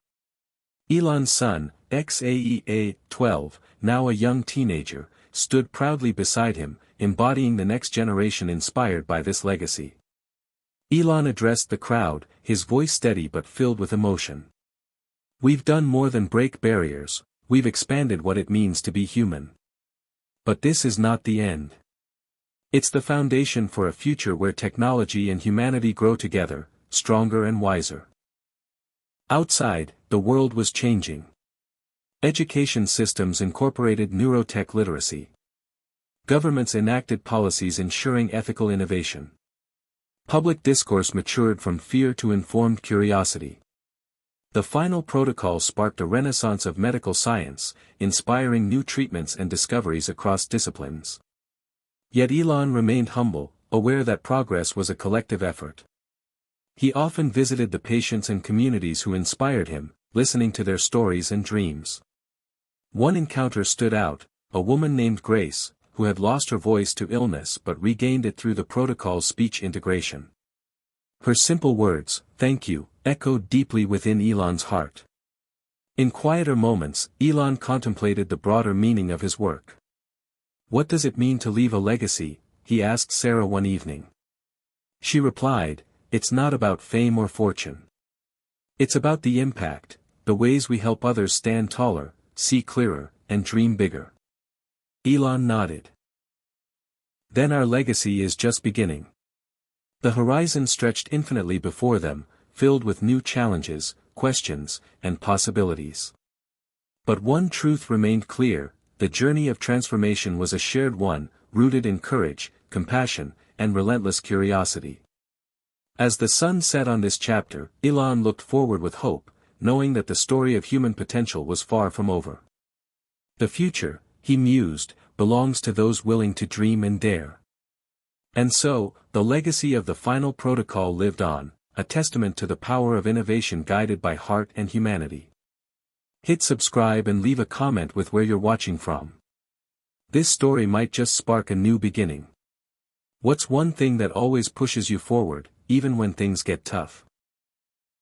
Elon's son, XAEA-12, now a young teenager, stood proudly beside him, embodying the next generation inspired by this legacy. Elon addressed the crowd, his voice steady but filled with emotion. "We've done more than break barriers, we've expanded what it means to be human. But this is not the end. It's the foundation for a future where technology and humanity grow together, stronger and wiser." Outside, the world was changing. Education systems incorporated neurotech literacy. Governments enacted policies ensuring ethical innovation. Public discourse matured from fear to informed curiosity. The final protocol sparked a renaissance of medical science, inspiring new treatments and discoveries across disciplines. Yet Elon remained humble, aware that progress was a collective effort. He often visited the patients and communities who inspired him, listening to their stories and dreams. One encounter stood out, a woman named Grace, who had lost her voice to illness but regained it through the protocol's speech integration. Her simple words, "Thank you," echoed deeply within Elon's heart. In quieter moments, Elon contemplated the broader meaning of his work. "What does it mean to leave a legacy?" he asked Sarah one evening. She replied, "It's not about fame or fortune. It's about the impact, the ways we help others stand taller, see clearer, and dream bigger." Elon nodded. "Then our legacy is just beginning." The horizon stretched infinitely before them, filled with new challenges, questions, and possibilities. But one truth remained clear: the journey of transformation was a shared one, rooted in courage, compassion, and relentless curiosity. As the sun set on this chapter, Elon looked forward with hope, knowing that the story of human potential was far from over. The future, he mused, belongs to those willing to dream and dare. And so, the legacy of the final protocol lived on, a testament to the power of innovation guided by heart and humanity. Hit subscribe and leave a comment with where you're watching from. This story might just spark a new beginning. What's one thing that always pushes you forward, even when things get tough?